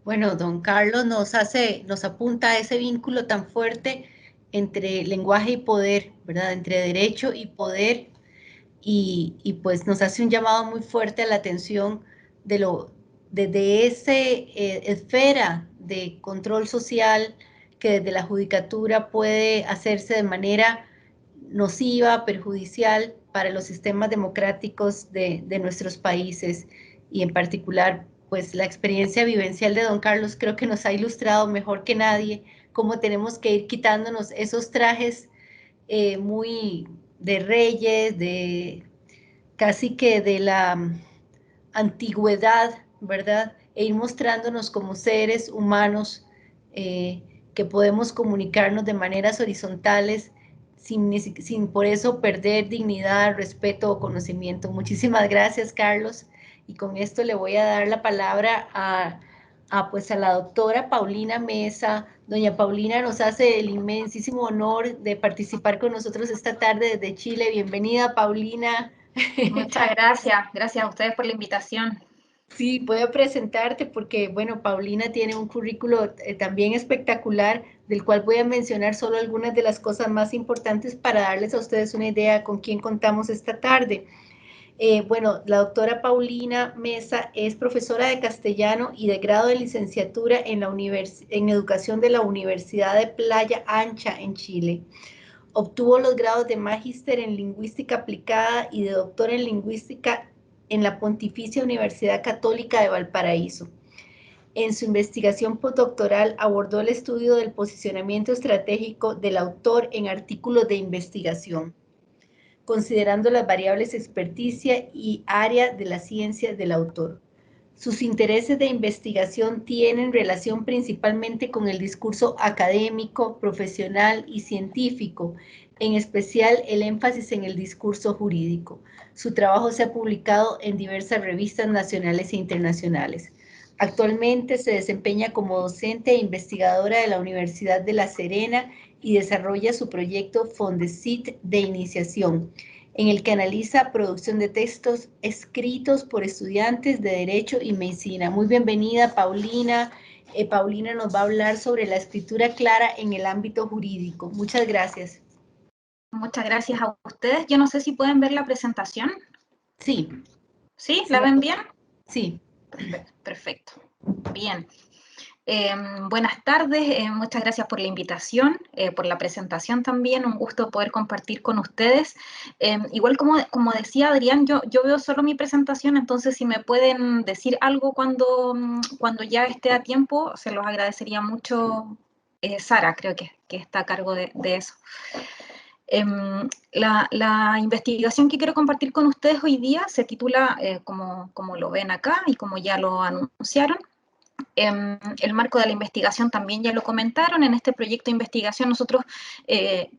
Bueno, don Carlos nos apunta a ese vínculo tan fuerte entre lenguaje y poder, ¿verdad? Entre derecho y poder, y pues nos hace un llamado muy fuerte a la atención desde esa esfera de control social que desde la judicatura puede hacerse de manera nociva, perjudicial para los sistemas democráticos de nuestros países, y en particular pues la experiencia vivencial de don Carlos creo que nos ha ilustrado mejor que nadie cómo tenemos que ir quitándonos esos trajes muy de reyes, de casi que de la antigüedad, ¿verdad? E ir mostrándonos como seres humanos que podemos comunicarnos de maneras horizontales sin por eso perder dignidad, respeto o conocimiento. Muchísimas gracias, Carlos. Y con esto le voy a dar la palabra a la doctora Paulina Mesa. Doña Paulina nos hace el inmensísimo honor de participar con nosotros esta tarde desde Chile. Bienvenida, Paulina. Muchas gracias. Gracias a ustedes por la invitación. Sí, puedo presentarte porque, bueno, Paulina tiene un currículo también espectacular, del cual voy a mencionar solo algunas de las cosas más importantes para darles a ustedes una idea con quién contamos esta tarde. Bueno, la doctora Paulina Mesa es profesora de castellano y de grado de licenciatura en educación de la Universidad de Playa Ancha en Chile. Obtuvo los grados de magíster en lingüística aplicada y de doctor en lingüística en la Pontificia Universidad Católica de Valparaíso. En su investigación postdoctoral abordó el estudio del posicionamiento estratégico del autor en artículos de investigación, considerando las variables experticia y área de la ciencia del autor. Sus intereses de investigación tienen relación principalmente con el discurso académico, profesional y científico, en especial el énfasis en el discurso jurídico. Su trabajo se ha publicado en diversas revistas nacionales e internacionales. Actualmente se desempeña como docente e investigadora de la Universidad de La Serena y desarrolla su proyecto Fondesit de iniciación, en el que analiza producción de textos escritos por estudiantes de Derecho y Medicina. Muy bienvenida, Paulina. Paulina nos va a hablar sobre la escritura clara en el ámbito jurídico. Muchas gracias. Muchas gracias a ustedes. Yo no sé si pueden ver la presentación. Sí. ¿Sí? ¿La ven bien? Sí. Perfecto. Bien. Buenas tardes, muchas gracias por la invitación, por la presentación también, un gusto poder compartir con ustedes. Igual como decía Adrián, yo veo solo mi presentación, entonces si me pueden decir algo cuando ya esté a tiempo, se los agradecería mucho. Sara, creo que está a cargo de eso. La investigación que quiero compartir con ustedes hoy día se titula, como lo ven acá y como ya lo anunciaron, el marco de la investigación también ya lo comentaron. En este proyecto de investigación nosotros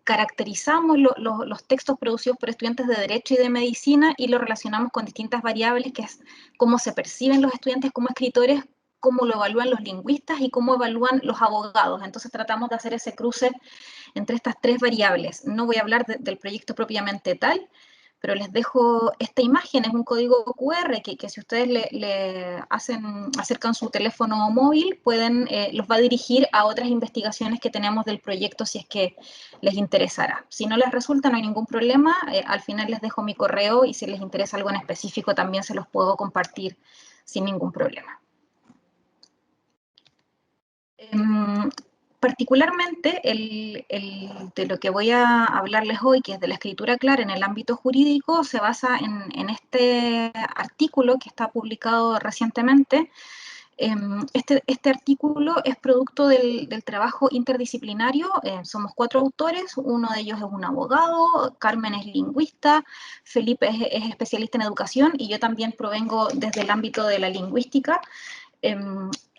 caracterizamos los textos producidos por estudiantes de Derecho y de Medicina y lo relacionamos con distintas variables, que es cómo se perciben los estudiantes como escritores, cómo lo evalúan los lingüistas y cómo evalúan los abogados. Entonces tratamos de hacer ese cruce entre estas tres variables. No voy a hablar del proyecto propiamente tal, pero les dejo esta imagen, es un código QR que si ustedes le acercan su teléfono móvil, los va a dirigir a otras investigaciones que tenemos del proyecto si es que les interesará. Si no les resulta, no hay ningún problema, al final les dejo mi correo y si les interesa algo en específico también se los puedo compartir sin ningún problema. Particularmente de lo que voy a hablarles hoy, que es de la escritura clara en el ámbito jurídico, se basa en este artículo que está publicado recientemente. Este artículo es producto del trabajo interdisciplinario. Somos 4 autores, uno de ellos es un abogado, Carmen es lingüista, Felipe es especialista en educación y yo también provengo desde el ámbito de la lingüística.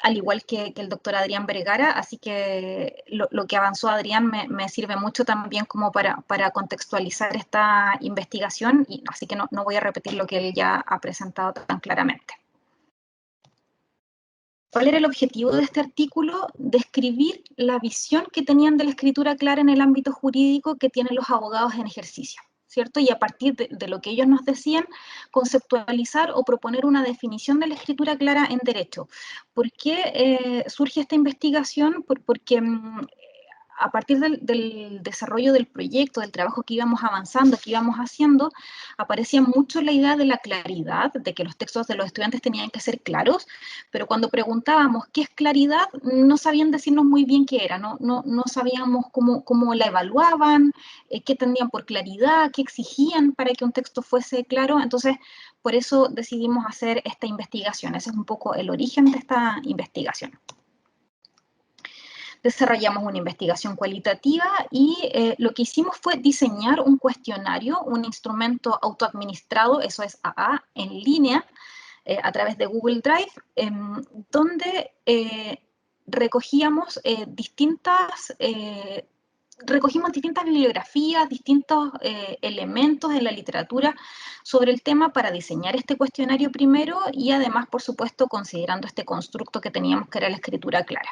Al igual que el doctor Adrián Vergara, así que lo que avanzó Adrián me sirve mucho también como para contextualizar esta investigación, y así que no voy a repetir lo que él ya ha presentado tan claramente. ¿Cuál era el objetivo de este artículo? Describir la visión que tenían de la escritura clara en el ámbito jurídico que tienen los abogados en ejercicio, ¿cierto? Y a partir de lo que ellos nos decían, conceptualizar o proponer una definición de la escritura clara en derecho. ¿Por qué surge esta investigación? Porque a partir del desarrollo del proyecto, del trabajo que íbamos avanzando, que íbamos haciendo, aparecía mucho la idea de la claridad, de que los textos de los estudiantes tenían que ser claros, pero cuando preguntábamos qué es claridad, no sabían decirnos muy bien qué era, no sabíamos cómo la evaluaban, qué entendían por claridad, qué exigían para que un texto fuese claro. Entonces, por eso decidimos hacer esta investigación. Ese es un poco el origen de esta investigación. Desarrollamos una investigación cualitativa y lo que hicimos fue diseñar un cuestionario, un instrumento autoadministrado, eso es AA, en línea, a través de Google Drive, donde recogimos distintas bibliografías, distintos elementos de la literatura sobre el tema para diseñar este cuestionario primero y además, por supuesto, considerando este constructo que teníamos que era la escritura clara.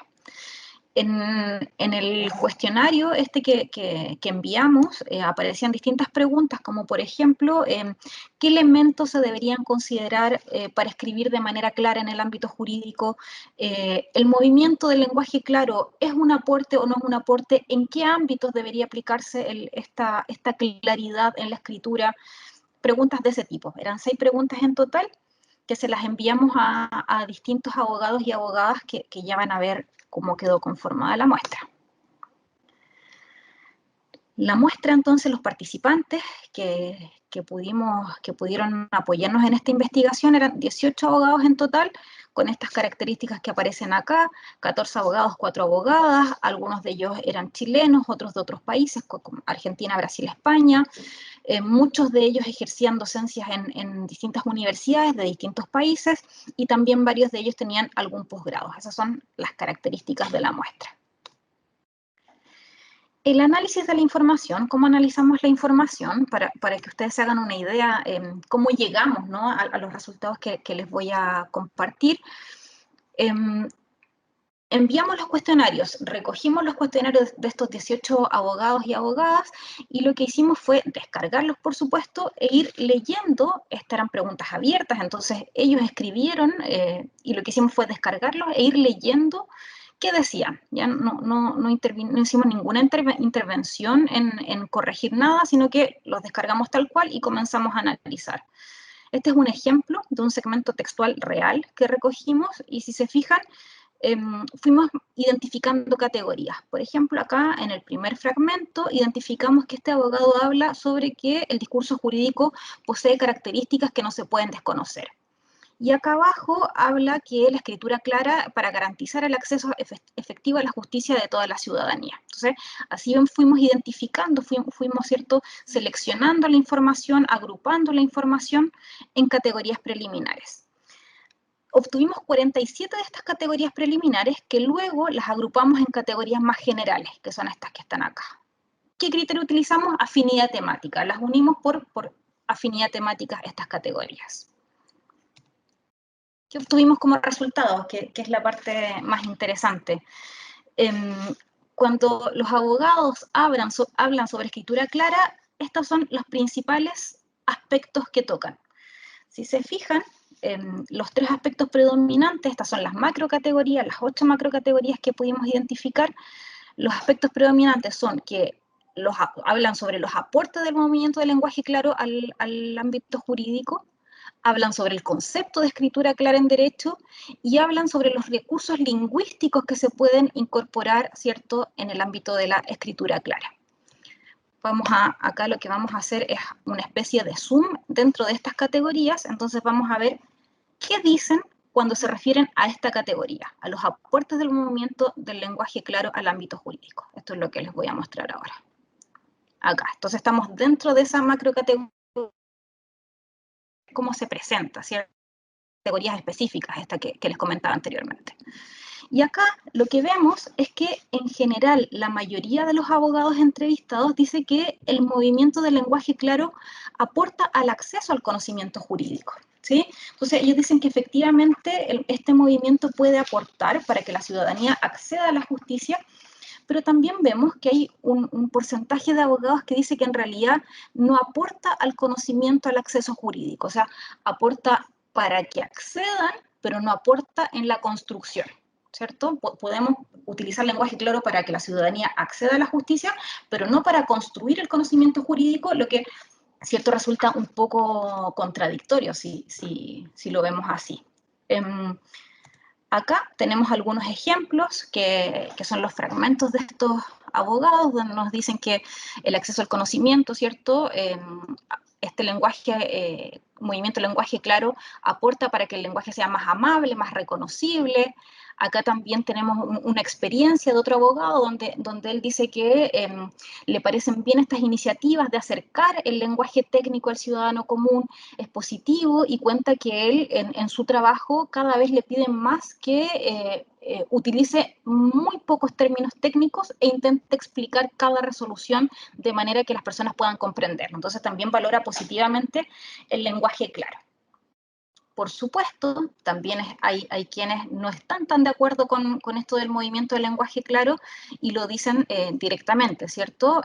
En el cuestionario que enviamos aparecían distintas preguntas, como por ejemplo, ¿qué elementos se deberían considerar para escribir de manera clara en el ámbito jurídico? ¿El movimiento del lenguaje claro es un aporte o no es un aporte? ¿En qué ámbitos debería aplicarse esta claridad en la escritura? Preguntas de ese tipo. Eran 6 preguntas en total que se las enviamos a distintos abogados y abogadas que ya van a ver cómo quedó conformada la muestra. La muestra, entonces, los participantes que pudieron apoyarnos en esta investigación eran 18 abogados en total, con estas características que aparecen acá, 14 abogados, 4 abogadas, algunos de ellos eran chilenos, otros de otros países, como Argentina, Brasil, España, muchos de ellos ejercían docencias en distintas universidades de distintos países y también varios de ellos tenían algún posgrado. Esas son las características de la muestra. El análisis de la información, cómo analizamos la información, para que ustedes se hagan una idea cómo llegamos, ¿no?, a los resultados que les voy a compartir. En enviamos los cuestionarios, recogimos los cuestionarios de estos 18 abogados y abogadas, y lo que hicimos fue descargarlos, por supuesto, e ir leyendo. Estas eran preguntas abiertas, entonces ellos escribieron, y lo que hicimos fue descargarlos e ir leyendo qué decían. Ya no hicimos ninguna intervención en corregir nada, sino que los descargamos tal cual y comenzamos a analizar. Este es un ejemplo de un segmento textual real que recogimos, y si se fijan, fuimos identificando categorías. Por ejemplo, acá en el primer fragmento identificamos que este abogado habla sobre que el discurso jurídico posee características que no se pueden desconocer. Y acá abajo habla que la escritura clara para garantizar el acceso efectivo a la justicia de toda la ciudadanía. Entonces, así fuimos identificando, fuimos ¿cierto?, seleccionando la información, agrupando la información en categorías preliminares. Obtuvimos 47 de estas categorías preliminares que luego las agrupamos en categorías más generales, que son estas que están acá. ¿Qué criterio utilizamos? Afinidad temática. Las unimos por afinidad temática estas categorías. ¿Qué obtuvimos como resultado? Que es la parte más interesante. Cuando los abogados hablan sobre escritura clara, estos son los principales aspectos que tocan. Si se fijan, los 3 aspectos predominantes, estas son las macrocategorías, las 8 macrocategorías que pudimos identificar. Los aspectos predominantes son que hablan sobre los aportes del movimiento del lenguaje claro al ámbito jurídico, hablan sobre el concepto de escritura clara en derecho y hablan sobre los recursos lingüísticos que se pueden incorporar, ¿cierto?, en el ámbito de la escritura clara. Acá lo que vamos a hacer es una especie de zoom dentro de estas categorías. Entonces vamos a ver qué dicen cuando se refieren a esta categoría, a los aportes del movimiento del lenguaje claro al ámbito jurídico. Esto es lo que les voy a mostrar ahora. Acá, entonces estamos dentro de esa macrocategoría, cómo se presenta, ¿cierto?, categorías específicas, esta que les comentaba anteriormente. Y acá lo que vemos es que en general la mayoría de los abogados entrevistados dice que el movimiento del lenguaje claro aporta al acceso al conocimiento jurídico, ¿sí? Entonces ellos dicen que efectivamente este movimiento puede aportar para que la ciudadanía acceda a la justicia, pero también vemos que hay un porcentaje de abogados que dice que en realidad no aporta al conocimiento, al acceso jurídico, o sea, aporta para que accedan, pero no aporta en la construcción, ¿cierto? Podemos utilizar lenguaje claro para que la ciudadanía acceda a la justicia, pero no para construir el conocimiento jurídico, lo que, ¿cierto?, resulta un poco contradictorio si lo vemos así. Acá tenemos algunos ejemplos que son los fragmentos de estos abogados, donde nos dicen que el acceso al conocimiento, ¿cierto?, este lenguaje, movimiento del lenguaje claro, aporta para que el lenguaje sea más amable, más reconocible. Acá también tenemos una experiencia de otro abogado donde él dice que le parecen bien estas iniciativas de acercar el lenguaje técnico al ciudadano común, es positivo, y cuenta que él en su trabajo cada vez le piden más que utilice muy pocos términos técnicos e intente explicar cada resolución de manera que las personas puedan comprenderlo. Entonces también valora positivamente el lenguaje claro. Por supuesto, también hay quienes no están tan de acuerdo con esto del movimiento del lenguaje claro y lo dicen directamente, ¿cierto?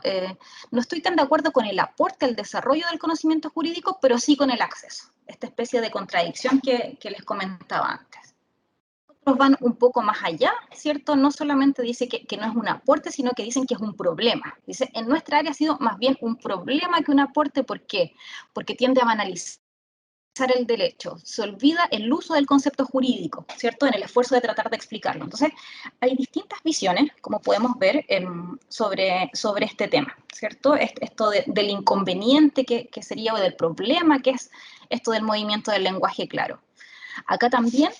No estoy tan de acuerdo con el aporte al desarrollo del conocimiento jurídico, pero sí con el acceso. Esta especie de contradicción que les comentaba antes. Otros van un poco más allá, ¿cierto? No solamente dice que no es un aporte, sino que dicen que es un problema. Dice, en nuestra área ha sido más bien un problema que un aporte. ¿Por qué? Porque tiende a banalizar el derecho, se olvida el uso del concepto jurídico, ¿cierto?, en el esfuerzo de tratar de explicarlo. Entonces, hay distintas visiones, como podemos ver, sobre este tema, ¿cierto? Esto del inconveniente que sería, o del problema que es esto del movimiento del lenguaje claro. Acá también,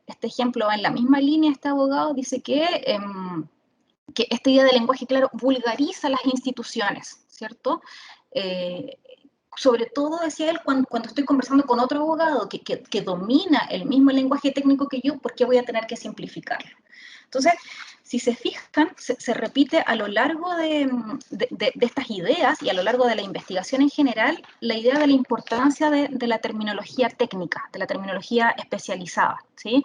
este ejemplo va en la misma línea. Este abogado dice que esta idea del lenguaje claro vulgariza las instituciones, ¿cierto? Sobre todo, decía él, cuando estoy conversando con otro abogado que domina el mismo lenguaje técnico que yo, ¿por qué voy a tener que simplificarlo? Entonces, si se fijan, se repite a lo largo de estas ideas y a lo largo de la investigación en general, la idea de la importancia de la terminología técnica, de la terminología especializada, ¿sí?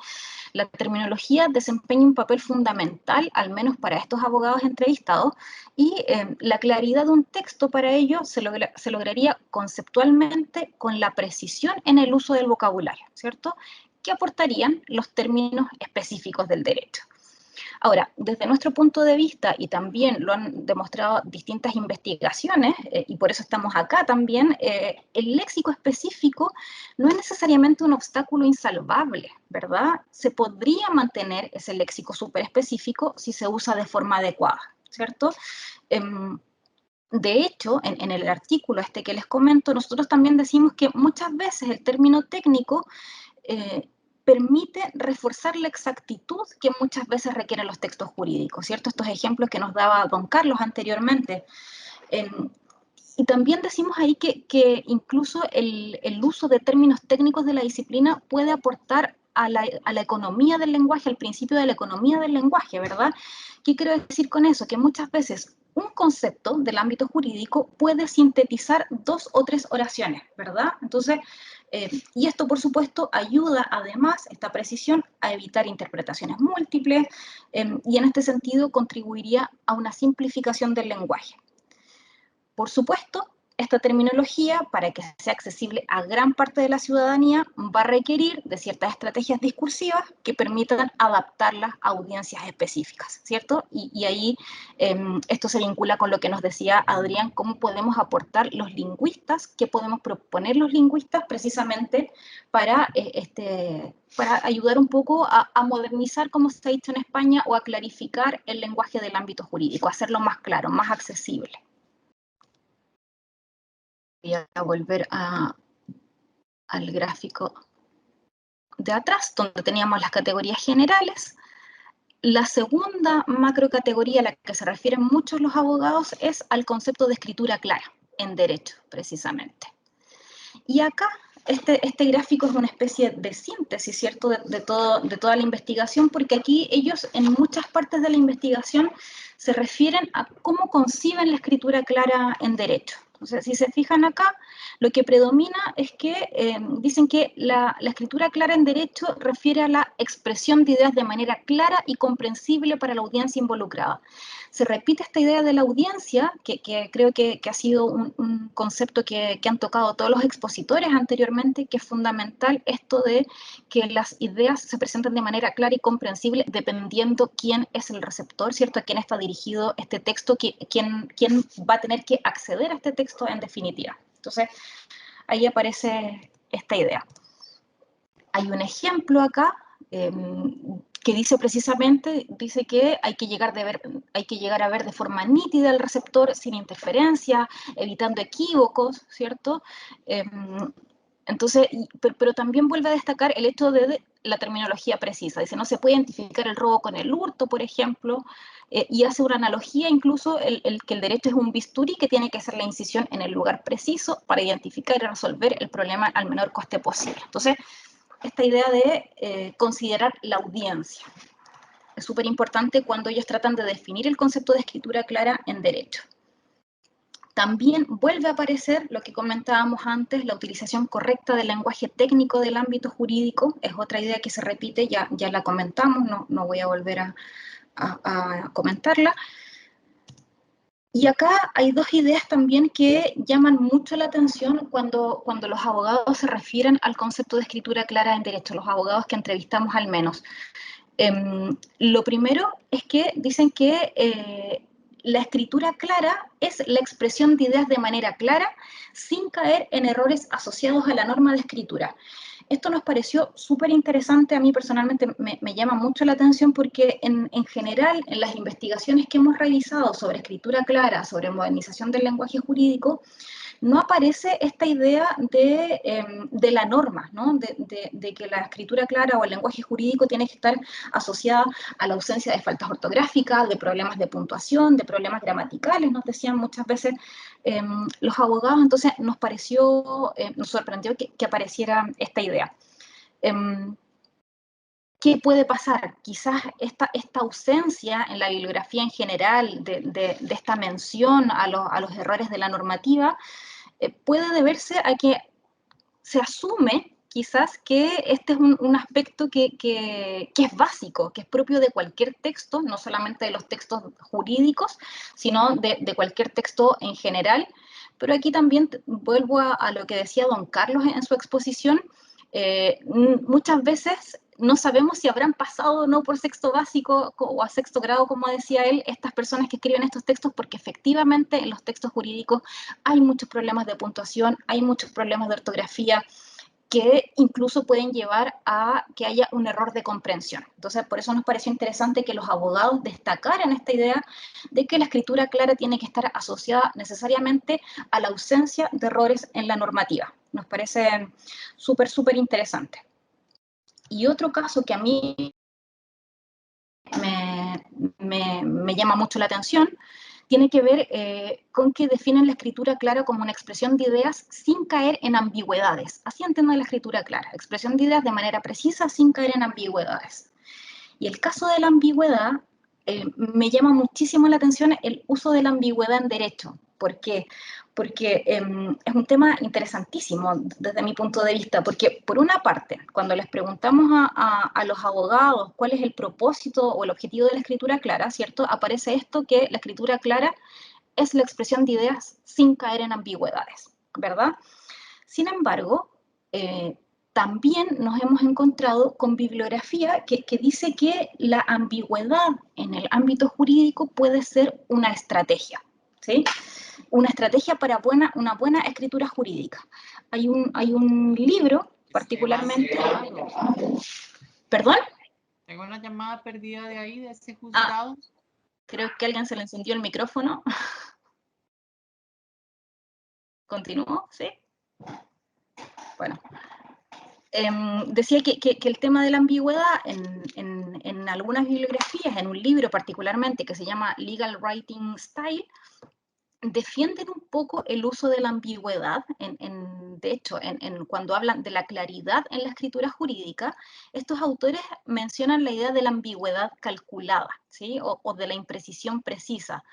La terminología desempeña un papel fundamental, al menos para estos abogados entrevistados, y la claridad de un texto para ello se lograría conceptualmente con la precisión en el uso del vocabulario, ¿cierto?, que aportarían los términos específicos del derecho. Ahora, desde nuestro punto de vista, y también lo han demostrado distintas investigaciones, y por eso estamos acá también, el léxico específico no es necesariamente un obstáculo insalvable, ¿verdad? Se podría mantener ese léxico súper específico si se usa de forma adecuada, ¿cierto? De hecho, en el artículo este que les comento, nosotros también decimos que muchas veces el término técnico permite reforzar la exactitud que muchas veces requieren los textos jurídicos, ¿cierto? Estos ejemplos que nos daba don Carlos anteriormente. Y también decimos ahí que incluso el uso de términos técnicos de la disciplina puede aportar a la economía del lenguaje, al principio de la economía del lenguaje, ¿verdad? ¿Qué quiero decir con eso? Que muchas veces un concepto del ámbito jurídico puede sintetizar 2 o 3 oraciones, ¿verdad? Entonces, y esto, por supuesto, ayuda además, esta precisión, a evitar interpretaciones múltiples y en este sentido contribuiría a una simplificación del lenguaje. Por supuesto, esta terminología, para que sea accesible a gran parte de la ciudadanía, va a requerir de ciertas estrategias discursivas que permitan adaptarlas a audiencias específicas, ¿cierto? Y ahí esto se vincula con lo que nos decía Adrián, cómo podemos aportar los lingüistas, qué podemos proponer los lingüistas precisamente para ayudar un poco a modernizar, como se ha dicho en España, o a clarificar el lenguaje del ámbito jurídico, hacerlo más claro, más accesible. Voy a volver al gráfico de atrás, donde teníamos las categorías generales. La segunda macrocategoría a la que se refieren muchos los abogados es al concepto de escritura clara en derecho, precisamente. Y acá, este gráfico es una especie de síntesis, ¿cierto?, de toda la investigación, porque aquí ellos en muchas partes de la investigación se refieren a cómo conciben la escritura clara en derecho. Entonces, si se fijan acá, lo que predomina es que dicen que la escritura clara en derecho refiere a la expresión de ideas de manera clara y comprensible para la audiencia involucrada. Se repite esta idea de la audiencia, que creo que ha sido un concepto que han tocado todos los expositores anteriormente, que es fundamental esto de que las ideas se presenten de manera clara y comprensible dependiendo quién es el receptor, ¿cierto?, a quién está dirigido este texto, quién va a tener que acceder a este texto en definitiva. Entonces, ahí aparece esta idea. Hay un ejemplo acá que dice precisamente, dice que hay que llegar a ver de forma nítida el receptor sin interferencia, evitando equívocos, ¿cierto? Entonces, pero también vuelve a destacar el hecho de la terminología precisa. Dice, no se puede identificar el robo con el hurto, por ejemplo, y hace una analogía incluso que el derecho es un bisturí que tiene que hacer la incisión en el lugar preciso para identificar y resolver el problema al menor coste posible. Entonces, esta idea de considerar la audiencia es súper importante cuando ellos tratan de definir el concepto de escritura clara en derecho. También vuelve a aparecer lo que comentábamos antes, la utilización correcta del lenguaje técnico del ámbito jurídico, es otra idea que se repite, ya la comentamos, no voy a volver a comentarla. Y acá hay 2 ideas también que llaman mucho la atención cuando los abogados se refieren al concepto de escritura clara en derecho, los abogados que entrevistamos al menos. Lo primero es que dicen que la escritura clara es la expresión de ideas de manera clara, sin caer en errores asociados a la norma de escritura. Esto nos pareció súper interesante, a mí personalmente me llama mucho la atención porque en general en las investigaciones que hemos realizado sobre escritura clara, sobre modernización del lenguaje jurídico, no aparece esta idea de la norma, ¿no? De que la escritura clara o el lenguaje jurídico tiene que estar asociada a la ausencia de faltas ortográficas, de problemas de puntuación, de problemas gramaticales, nos decían muchas veces los abogados. Entonces nos sorprendió que apareciera esta idea. ¿qué puede pasar? Quizás esta ausencia en la bibliografía en general de esta mención a los errores de la normativa puede deberse a que se asume quizás que este es un aspecto que es básico, que es propio de cualquier texto, no solamente de los textos jurídicos, sino de cualquier texto en general. Pero aquí también vuelvo a lo que decía don Carlos en su exposición. Muchas veces no sabemos si habrán pasado o no por sexto básico o a sexto grado, como decía él, estas personas que escriben estos textos, porque efectivamente en los textos jurídicos hay muchos problemas de puntuación, hay muchos problemas de ortografía, que incluso pueden llevar a que haya un error de comprensión. Entonces, por eso nos pareció interesante que los abogados destacaran esta idea de que la escritura clara tiene que estar asociada necesariamente a la ausencia de errores en la normativa. Nos parece súper, súper interesante. Y otro caso que a mí me llama mucho la atención tiene que ver con que definen la escritura clara como una expresión de ideas sin caer en ambigüedades. Así entiendo la escritura clara, expresión de ideas de manera precisa sin caer en ambigüedades. Y el caso de la ambigüedad, me llama muchísimo la atención el uso de la ambigüedad en derecho. ¿Por qué? Porque es un tema interesantísimo desde mi punto de vista, porque por una parte, cuando les preguntamos a los abogados cuál es el propósito o el objetivo de la escritura clara, ¿cierto? Aparece esto, que la escritura clara es la expresión de ideas sin caer en ambigüedades, ¿verdad? Sin embargo, también nos hemos encontrado con bibliografía que dice que la ambigüedad en el ámbito jurídico puede ser una estrategia, ¿sí? Una estrategia para una buena escritura jurídica. Hay un libro particularmente... ¿Perdón? Tengo una llamada perdida de ahí, de ese juzgado. Creo que a alguien se le encendió el micrófono. ¿Continúo? ¿Sí? Bueno. Decía que el tema de la ambigüedad en algunas bibliografías, en un libro particularmente que se llama Legal Writing Style, defienden un poco el uso de la ambigüedad. De hecho, cuando hablan de la claridad en la escritura jurídica, estos autores mencionan la idea de la ambigüedad calculada, ¿sí? o de la imprecisión precisa.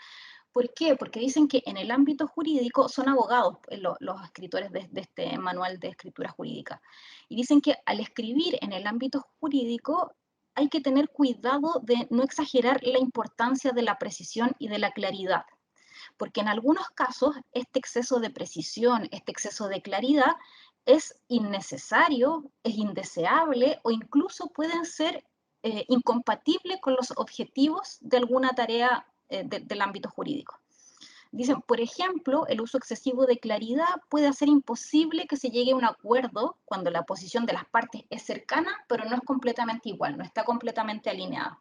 ¿Por qué? Porque dicen que en el ámbito jurídico son abogados los escritores de este manual de escritura jurídica. Y dicen que al escribir en el ámbito jurídico hay que tener cuidado de no exagerar la importancia de la precisión y de la claridad. Porque en algunos casos este exceso de precisión, este exceso de claridad es innecesario, es indeseable o incluso pueden ser incompatibles con los objetivos de alguna tarea del ámbito jurídico. Dicen, por ejemplo, el uso excesivo de claridad puede hacer imposible que se llegue a un acuerdo cuando la posición de las partes es cercana, pero no es completamente igual, no está completamente alineada.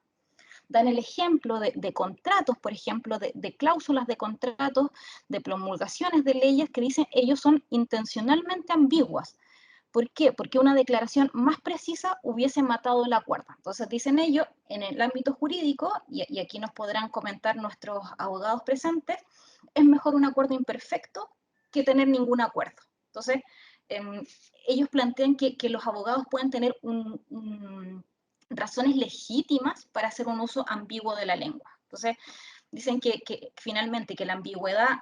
Dan el ejemplo de contratos, por ejemplo, de cláusulas de contratos, de promulgaciones de leyes que dicen ellos son intencionalmente ambiguas. ¿Por qué? Porque una declaración más precisa hubiese matado el acuerdo. Entonces dicen ellos, en el ámbito jurídico, y aquí nos podrán comentar nuestros abogados presentes, es mejor un acuerdo imperfecto que tener ningún acuerdo. Entonces, ellos plantean que los abogados pueden tener razones legítimas para hacer un uso ambiguo de la lengua. Entonces, dicen que finalmente que la ambigüedad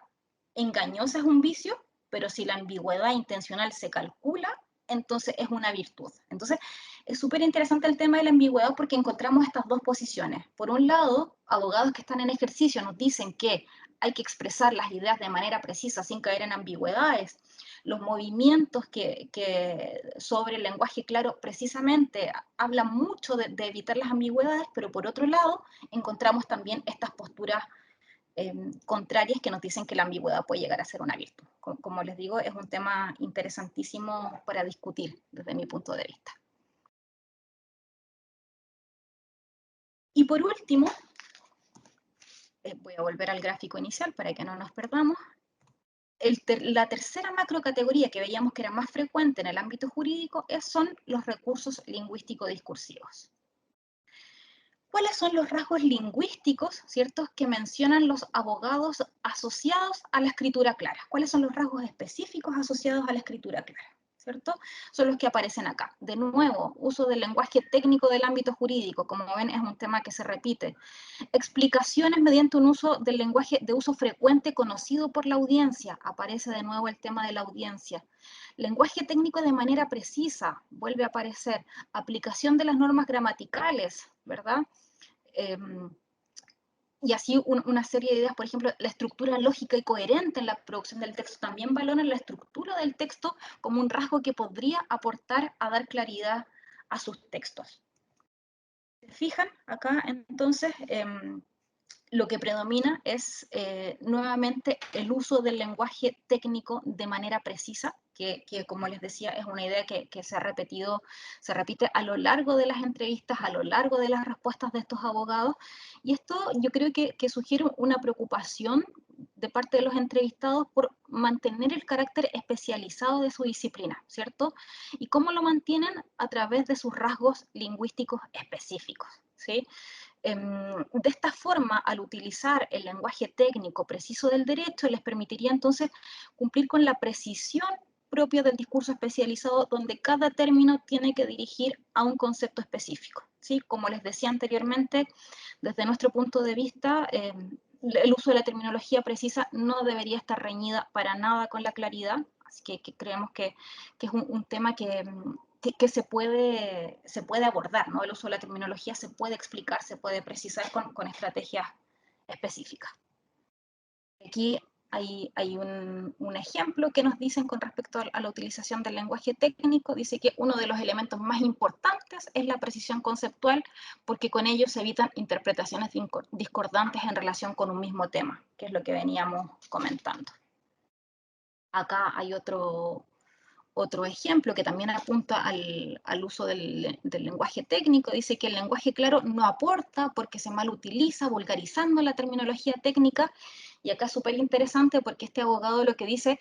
engañosa es un vicio, pero si la ambigüedad intencional se calcula, entonces es una virtud. Entonces, es súper interesante el tema de la ambigüedad porque encontramos estas dos posiciones. Por un lado, abogados que están en ejercicio nos dicen que hay que expresar las ideas de manera precisa sin caer en ambigüedades. Los movimientos sobre el lenguaje claro precisamente hablan mucho de evitar las ambigüedades, pero por otro lado encontramos también estas posturas contrarias que nos dicen que la ambigüedad puede llegar a ser una virtud. Como les digo, es un tema interesantísimo para discutir desde mi punto de vista. Y por último, voy a volver al gráfico inicial para que no nos perdamos. La tercera macrocategoría que veíamos que era más frecuente en el ámbito jurídico son los recursos lingüístico-discursivos. ¿Cuáles son los rasgos lingüísticos, ciertos, que mencionan los abogados asociados a la escritura clara? ¿Cuáles son los rasgos específicos asociados a la escritura clara? ¿cierto? Son los que aparecen acá. De nuevo, uso del lenguaje técnico del ámbito jurídico, como ven es un tema que se repite. Explicaciones mediante un uso del lenguaje de uso frecuente conocido por la audiencia, aparece de nuevo el tema de la audiencia. Lenguaje técnico de manera precisa, vuelve a aparecer. Aplicación de las normas gramaticales, ¿verdad? Y así una serie de ideas, por ejemplo, la estructura lógica y coherente en la producción del texto. También valoran la estructura del texto como un rasgo que podría aportar a dar claridad a sus textos. ¿Se fijan? Acá, entonces, lo que predomina es nuevamente el uso del lenguaje técnico de manera precisa, que como les decía, es una idea que se repite a lo largo de las entrevistas, a lo largo de las respuestas de estos abogados, y esto yo creo que sugiere una preocupación de parte de los entrevistados por mantener el carácter especializado de su disciplina, ¿cierto? Y cómo lo mantienen a través de sus rasgos lingüísticos específicos, ¿sí? De esta forma, al utilizar el lenguaje técnico preciso del derecho, les permitiría entonces cumplir con la precisión propia del discurso especializado, donde cada término tiene que dirigir a un concepto específico, ¿sí? Como les decía anteriormente, desde nuestro punto de vista, el uso de la terminología precisa no debería estar reñida para nada con la claridad, así que creemos que es un tema que se puede abordar, ¿no? El uso de la terminología se puede explicar, se puede precisar con estrategias específicas. Aquí hay un ejemplo que nos dicen con respecto a la utilización del lenguaje técnico. Dice que uno de los elementos más importantes es la precisión conceptual, porque con ello se evitan interpretaciones discordantes en relación con un mismo tema, que es lo que veníamos comentando. Acá hay otro ejemplo que también apunta al uso del lenguaje técnico. Dice que el lenguaje claro no aporta porque se mal utiliza, vulgarizando la terminología técnica. Y acá es súper interesante porque este abogado lo que dice: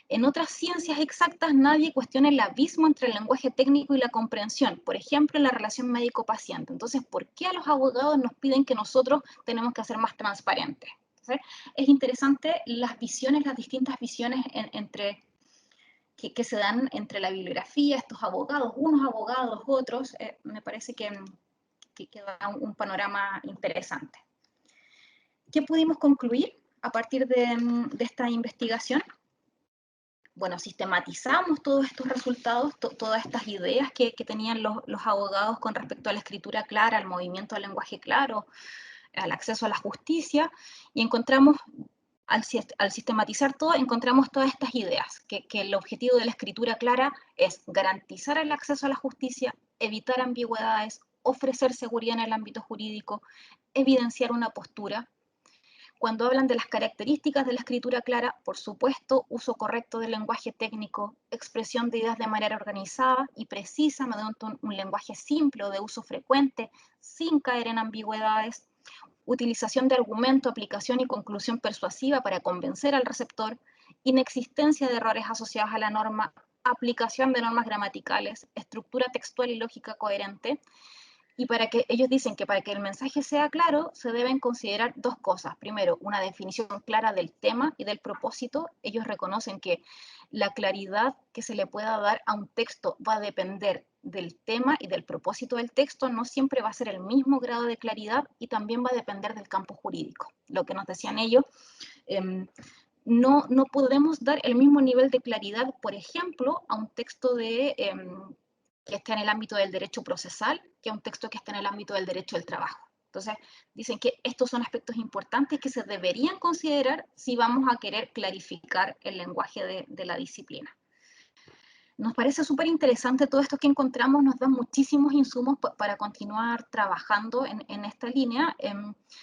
en otras ciencias exactas nadie cuestiona el abismo entre el lenguaje técnico y la comprensión, por ejemplo, en la relación médico-paciente. Entonces, ¿por qué a los abogados nos piden que nosotros tenemos que ser más transparentes? Entonces, es interesante las visiones, las distintas visiones que se dan entre la bibliografía, estos abogados, unos abogados, otros. Me parece que da un panorama interesante. ¿Qué pudimos concluir a partir de esta investigación? Bueno, sistematizamos todos estos resultados, todas estas ideas que tenían los abogados con respecto a la escritura clara, al movimiento del lenguaje claro, al acceso a la justicia, y encontramos, al sistematizar todo, encontramos todas estas ideas, que el objetivo de la escritura clara es garantizar el acceso a la justicia, evitar ambigüedades, ofrecer seguridad en el ámbito jurídico, evidenciar una postura. Cuando hablan de las características de la escritura clara, por supuesto, uso correcto del lenguaje técnico, expresión de ideas de manera organizada y precisa mediante un lenguaje simple o de uso frecuente, sin caer en ambigüedades, utilización de argumento, aplicación y conclusión persuasiva para convencer al receptor, inexistencia de errores asociados a la norma, aplicación de normas gramaticales, estructura textual y lógica coherente. Y ellos dicen que para que el mensaje sea claro, se deben considerar dos cosas. Primero, una definición clara del tema y del propósito. Ellos reconocen que la claridad que se le pueda dar a un texto va a depender del tema y del propósito del texto. No siempre va a ser el mismo grado de claridad y también va a depender del campo jurídico. Lo que nos decían ellos, no podemos dar el mismo nivel de claridad, por ejemplo, a un texto que esté en el ámbito del derecho procesal, que un texto que esté en el ámbito del derecho del trabajo. Entonces, dicen que estos son aspectos importantes que se deberían considerar si vamos a querer clarificar el lenguaje de la disciplina. Nos parece súper interesante todo esto que encontramos, nos da muchísimos insumos para continuar trabajando en esta línea.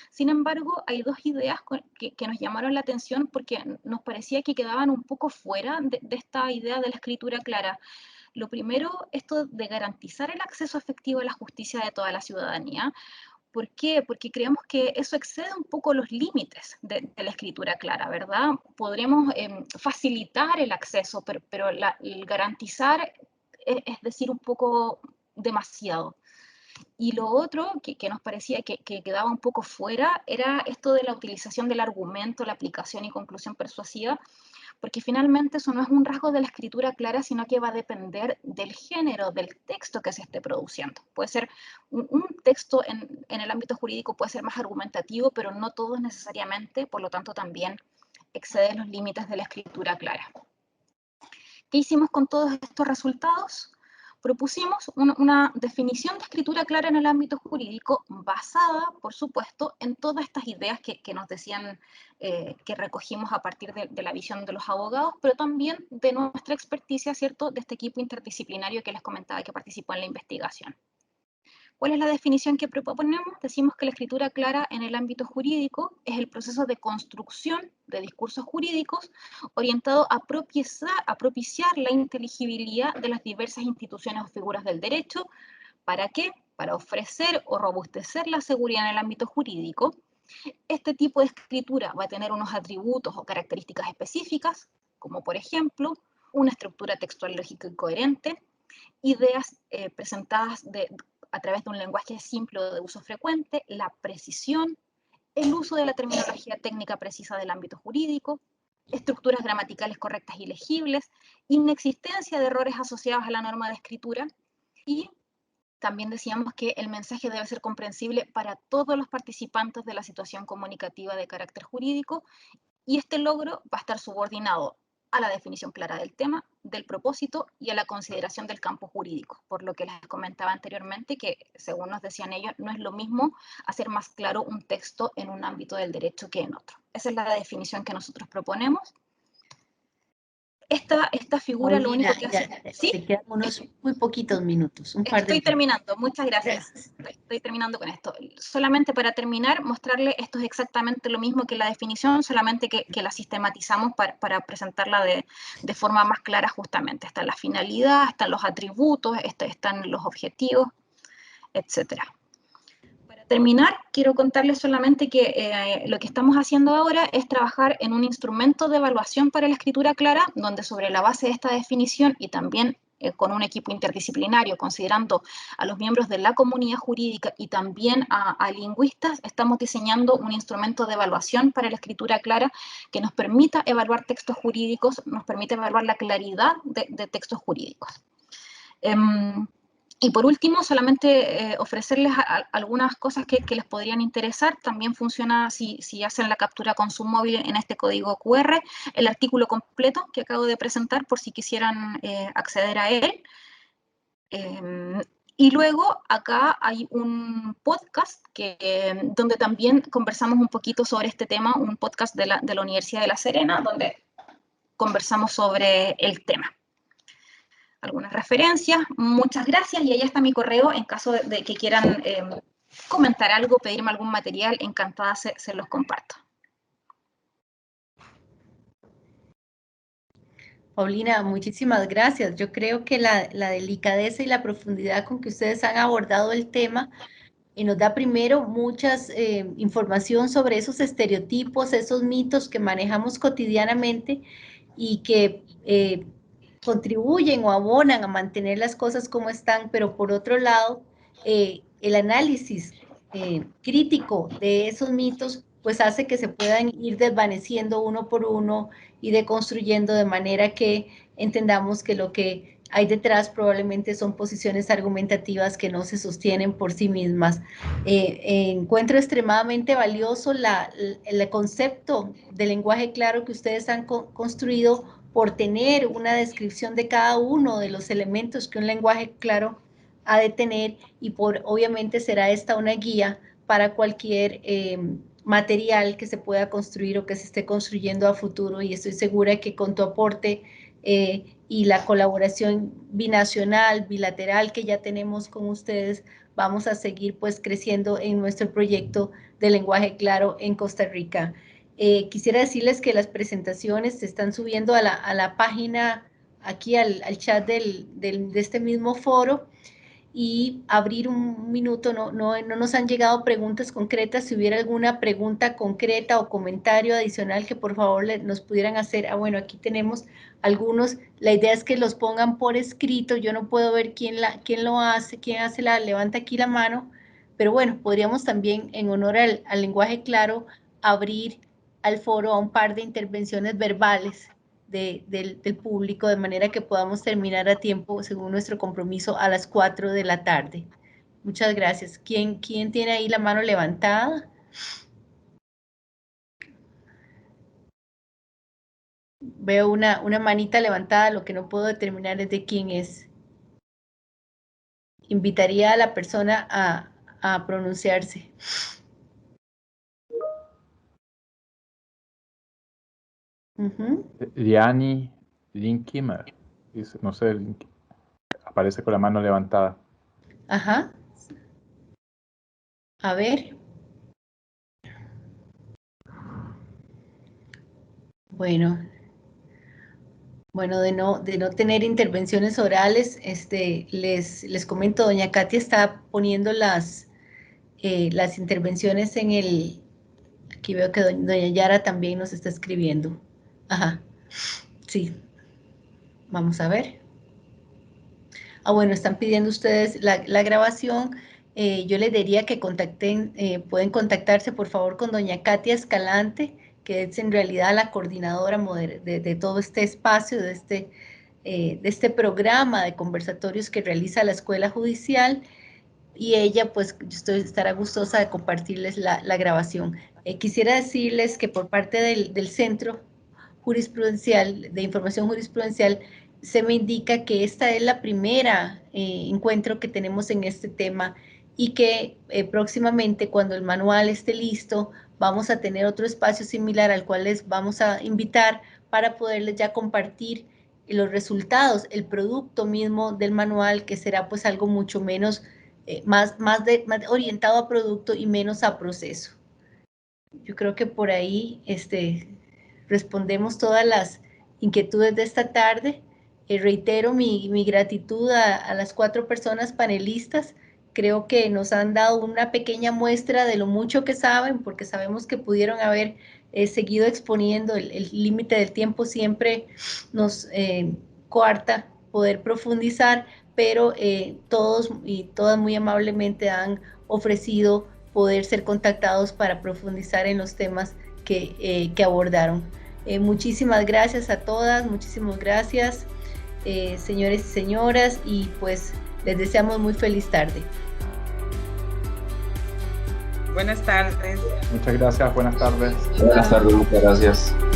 Sin embargo, hay dos ideas que nos llamaron la atención porque nos parecía que quedaban un poco fuera de esta idea de la escritura clara. Lo primero, esto de garantizar el acceso efectivo a la justicia de toda la ciudadanía. ¿Por qué? Porque creemos que eso excede un poco los límites de la escritura clara, ¿verdad? Podremos facilitar el acceso, pero el garantizar es decir un poco demasiado. Y lo otro que nos parecía que quedaba un poco fuera era esto de la utilización del argumento, la aplicación y conclusión persuasiva, porque finalmente eso no es un rasgo de la escritura clara, sino que va a depender del género del texto que se esté produciendo. Puede ser un texto en el ámbito jurídico puede ser más argumentativo, pero no todo es necesariamente, por lo tanto también excede los límites de la escritura clara. ¿Qué hicimos con todos estos resultados? Propusimos una definición de escritura clara en el ámbito jurídico basada, por supuesto, en todas estas ideas que nos decían que recogimos a partir de la visión de los abogados, pero también de nuestra experticia, ¿cierto?, de este equipo interdisciplinario que les comentaba que participó en la investigación. ¿Cuál es la definición que proponemos? Decimos que la escritura clara en el ámbito jurídico es el proceso de construcción de discursos jurídicos orientado a propiciar la inteligibilidad de las diversas instituciones o figuras del derecho. ¿Para qué? Para ofrecer o robustecer la seguridad en el ámbito jurídico. Este tipo de escritura va a tener unos atributos o características específicas, como por ejemplo, una estructura textual lógica y coherente, ideas presentadas a través de un lenguaje simple o de uso frecuente, la precisión, el uso de la terminología técnica precisa del ámbito jurídico, estructuras gramaticales correctas y legibles, inexistencia de errores asociados a la norma de escritura, y también decíamos que el mensaje debe ser comprensible para todos los participantes de la situación comunicativa de carácter jurídico, y este logro va a estar subordinado a la definición clara del tema, del propósito y a la consideración del campo jurídico, por lo que les comentaba anteriormente que, según nos decían ellos, no es lo mismo hacer más claro un texto en un ámbito del derecho que en otro. Esa es la definición que nosotros proponemos. Esta figura Paulina, lo único que hace... ¿Sí? Te quedan unos muy poquitos minutos, un par de Estoy terminando, muchas gracias. Estoy terminando con esto. Solamente para terminar, mostrarle esto es exactamente lo mismo que la definición, solamente que la sistematizamos para presentarla de forma más clara justamente. Está la finalidad, están los atributos, están los objetivos, etc. Para terminar, quiero contarles solamente que lo que estamos haciendo ahora es trabajar en un instrumento de evaluación para la escritura clara, donde sobre la base de esta definición y también con un equipo interdisciplinario, considerando a los miembros de la comunidad jurídica y también a lingüistas, estamos diseñando un instrumento de evaluación para la escritura clara que nos permita evaluar textos jurídicos, nos permite evaluar la claridad de textos jurídicos. Y por último, solamente ofrecerles algunas cosas que les podrían interesar. También funciona si hacen la captura con su móvil en este código QR, el artículo completo que acabo de presentar por si quisieran acceder a él. Y luego acá hay un podcast donde también conversamos un poquito sobre este tema, un podcast de la Universidad de La Serena, donde conversamos sobre el tema. Algunas referencias, muchas gracias, y ahí está mi correo en caso de que quieran comentar algo, pedirme algún material, encantada se los comparto. Paulina, muchísimas gracias. Yo creo que la delicadeza y la profundidad con que ustedes han abordado el tema nos da primero mucha información sobre esos estereotipos, esos mitos que manejamos cotidianamente y que contribuyen o abonan a mantener las cosas como están, pero por otro lado, el análisis crítico de esos mitos pues hace que se puedan ir desvaneciendo uno por uno y deconstruyendo de manera que entendamos que lo que hay detrás probablemente son posiciones argumentativas que no se sostienen por sí mismas. Encuentro extremadamente valioso el concepto de lenguaje claro que ustedes han construido por tener una descripción de cada uno de los elementos que un lenguaje claro ha de tener, y obviamente será esta una guía para cualquier material que se pueda construir o que se esté construyendo a futuro, y estoy segura que con tu aporte y la colaboración binacional, bilateral que ya tenemos con ustedes, vamos a seguir pues creciendo en nuestro proyecto de lenguaje claro en Costa Rica. Quisiera decirles que las presentaciones se están subiendo a la página, aquí al chat de este mismo foro, y abrir un minuto, no nos han llegado preguntas concretas. Si hubiera alguna pregunta concreta o comentario adicional que por favor nos pudieran hacer. Bueno, aquí tenemos algunos. La idea es que los pongan por escrito. Yo no puedo ver quién lo hace, levanta aquí la mano, pero bueno, podríamos también, en honor al lenguaje claro, abrir al foro a un par de intervenciones verbales del público, de manera que podamos terminar a tiempo según nuestro compromiso a las 4 de la tarde. Muchas gracias. ¿Quién tiene ahí la mano levantada? Veo una manita levantada, lo que no puedo determinar es de quién es. Invitaría a la persona a pronunciarse. Liani Linkimer, no sé, aparece con la mano levantada. Ajá. A ver. Bueno, de no tener intervenciones orales, les comento, doña Katia está poniendo las intervenciones en el, aquí veo que doña Yara también nos está escribiendo. Ajá, sí, vamos a ver. Bueno, están pidiendo ustedes la grabación. Yo les diría que pueden contactarse por favor con doña Katia Escalante, que es en realidad la coordinadora de todo este espacio, de este programa de conversatorios que realiza la Escuela Judicial, y ella pues estará gustosa de compartirles la grabación. Quisiera decirles que por parte del Centro Jurisprudencial, de Información Jurisprudencial, se me indica que esta es la primera encuentro que tenemos en este tema, y que próximamente, cuando el manual esté listo, vamos a tener otro espacio similar al cual les vamos a invitar para poderles ya compartir los resultados, el producto mismo del manual, que será pues algo mucho menos, más orientado a producto y menos a proceso. Yo creo que por ahí respondemos todas las inquietudes de esta tarde. Reitero mi gratitud a las 4 personas panelistas. Creo que nos han dado una pequeña muestra de lo mucho que saben, porque sabemos que pudieron haber seguido exponiendo. El límite del tiempo siempre nos coarta poder profundizar, pero todos y todas muy amablemente han ofrecido poder ser contactados para profundizar en los temas que abordaron. Muchísimas gracias a todas, muchísimas gracias, señores y señoras, y pues les deseamos muy feliz tarde. Buenas tardes. Muchas gracias, buenas tardes. Buenas tardes, muchas gracias.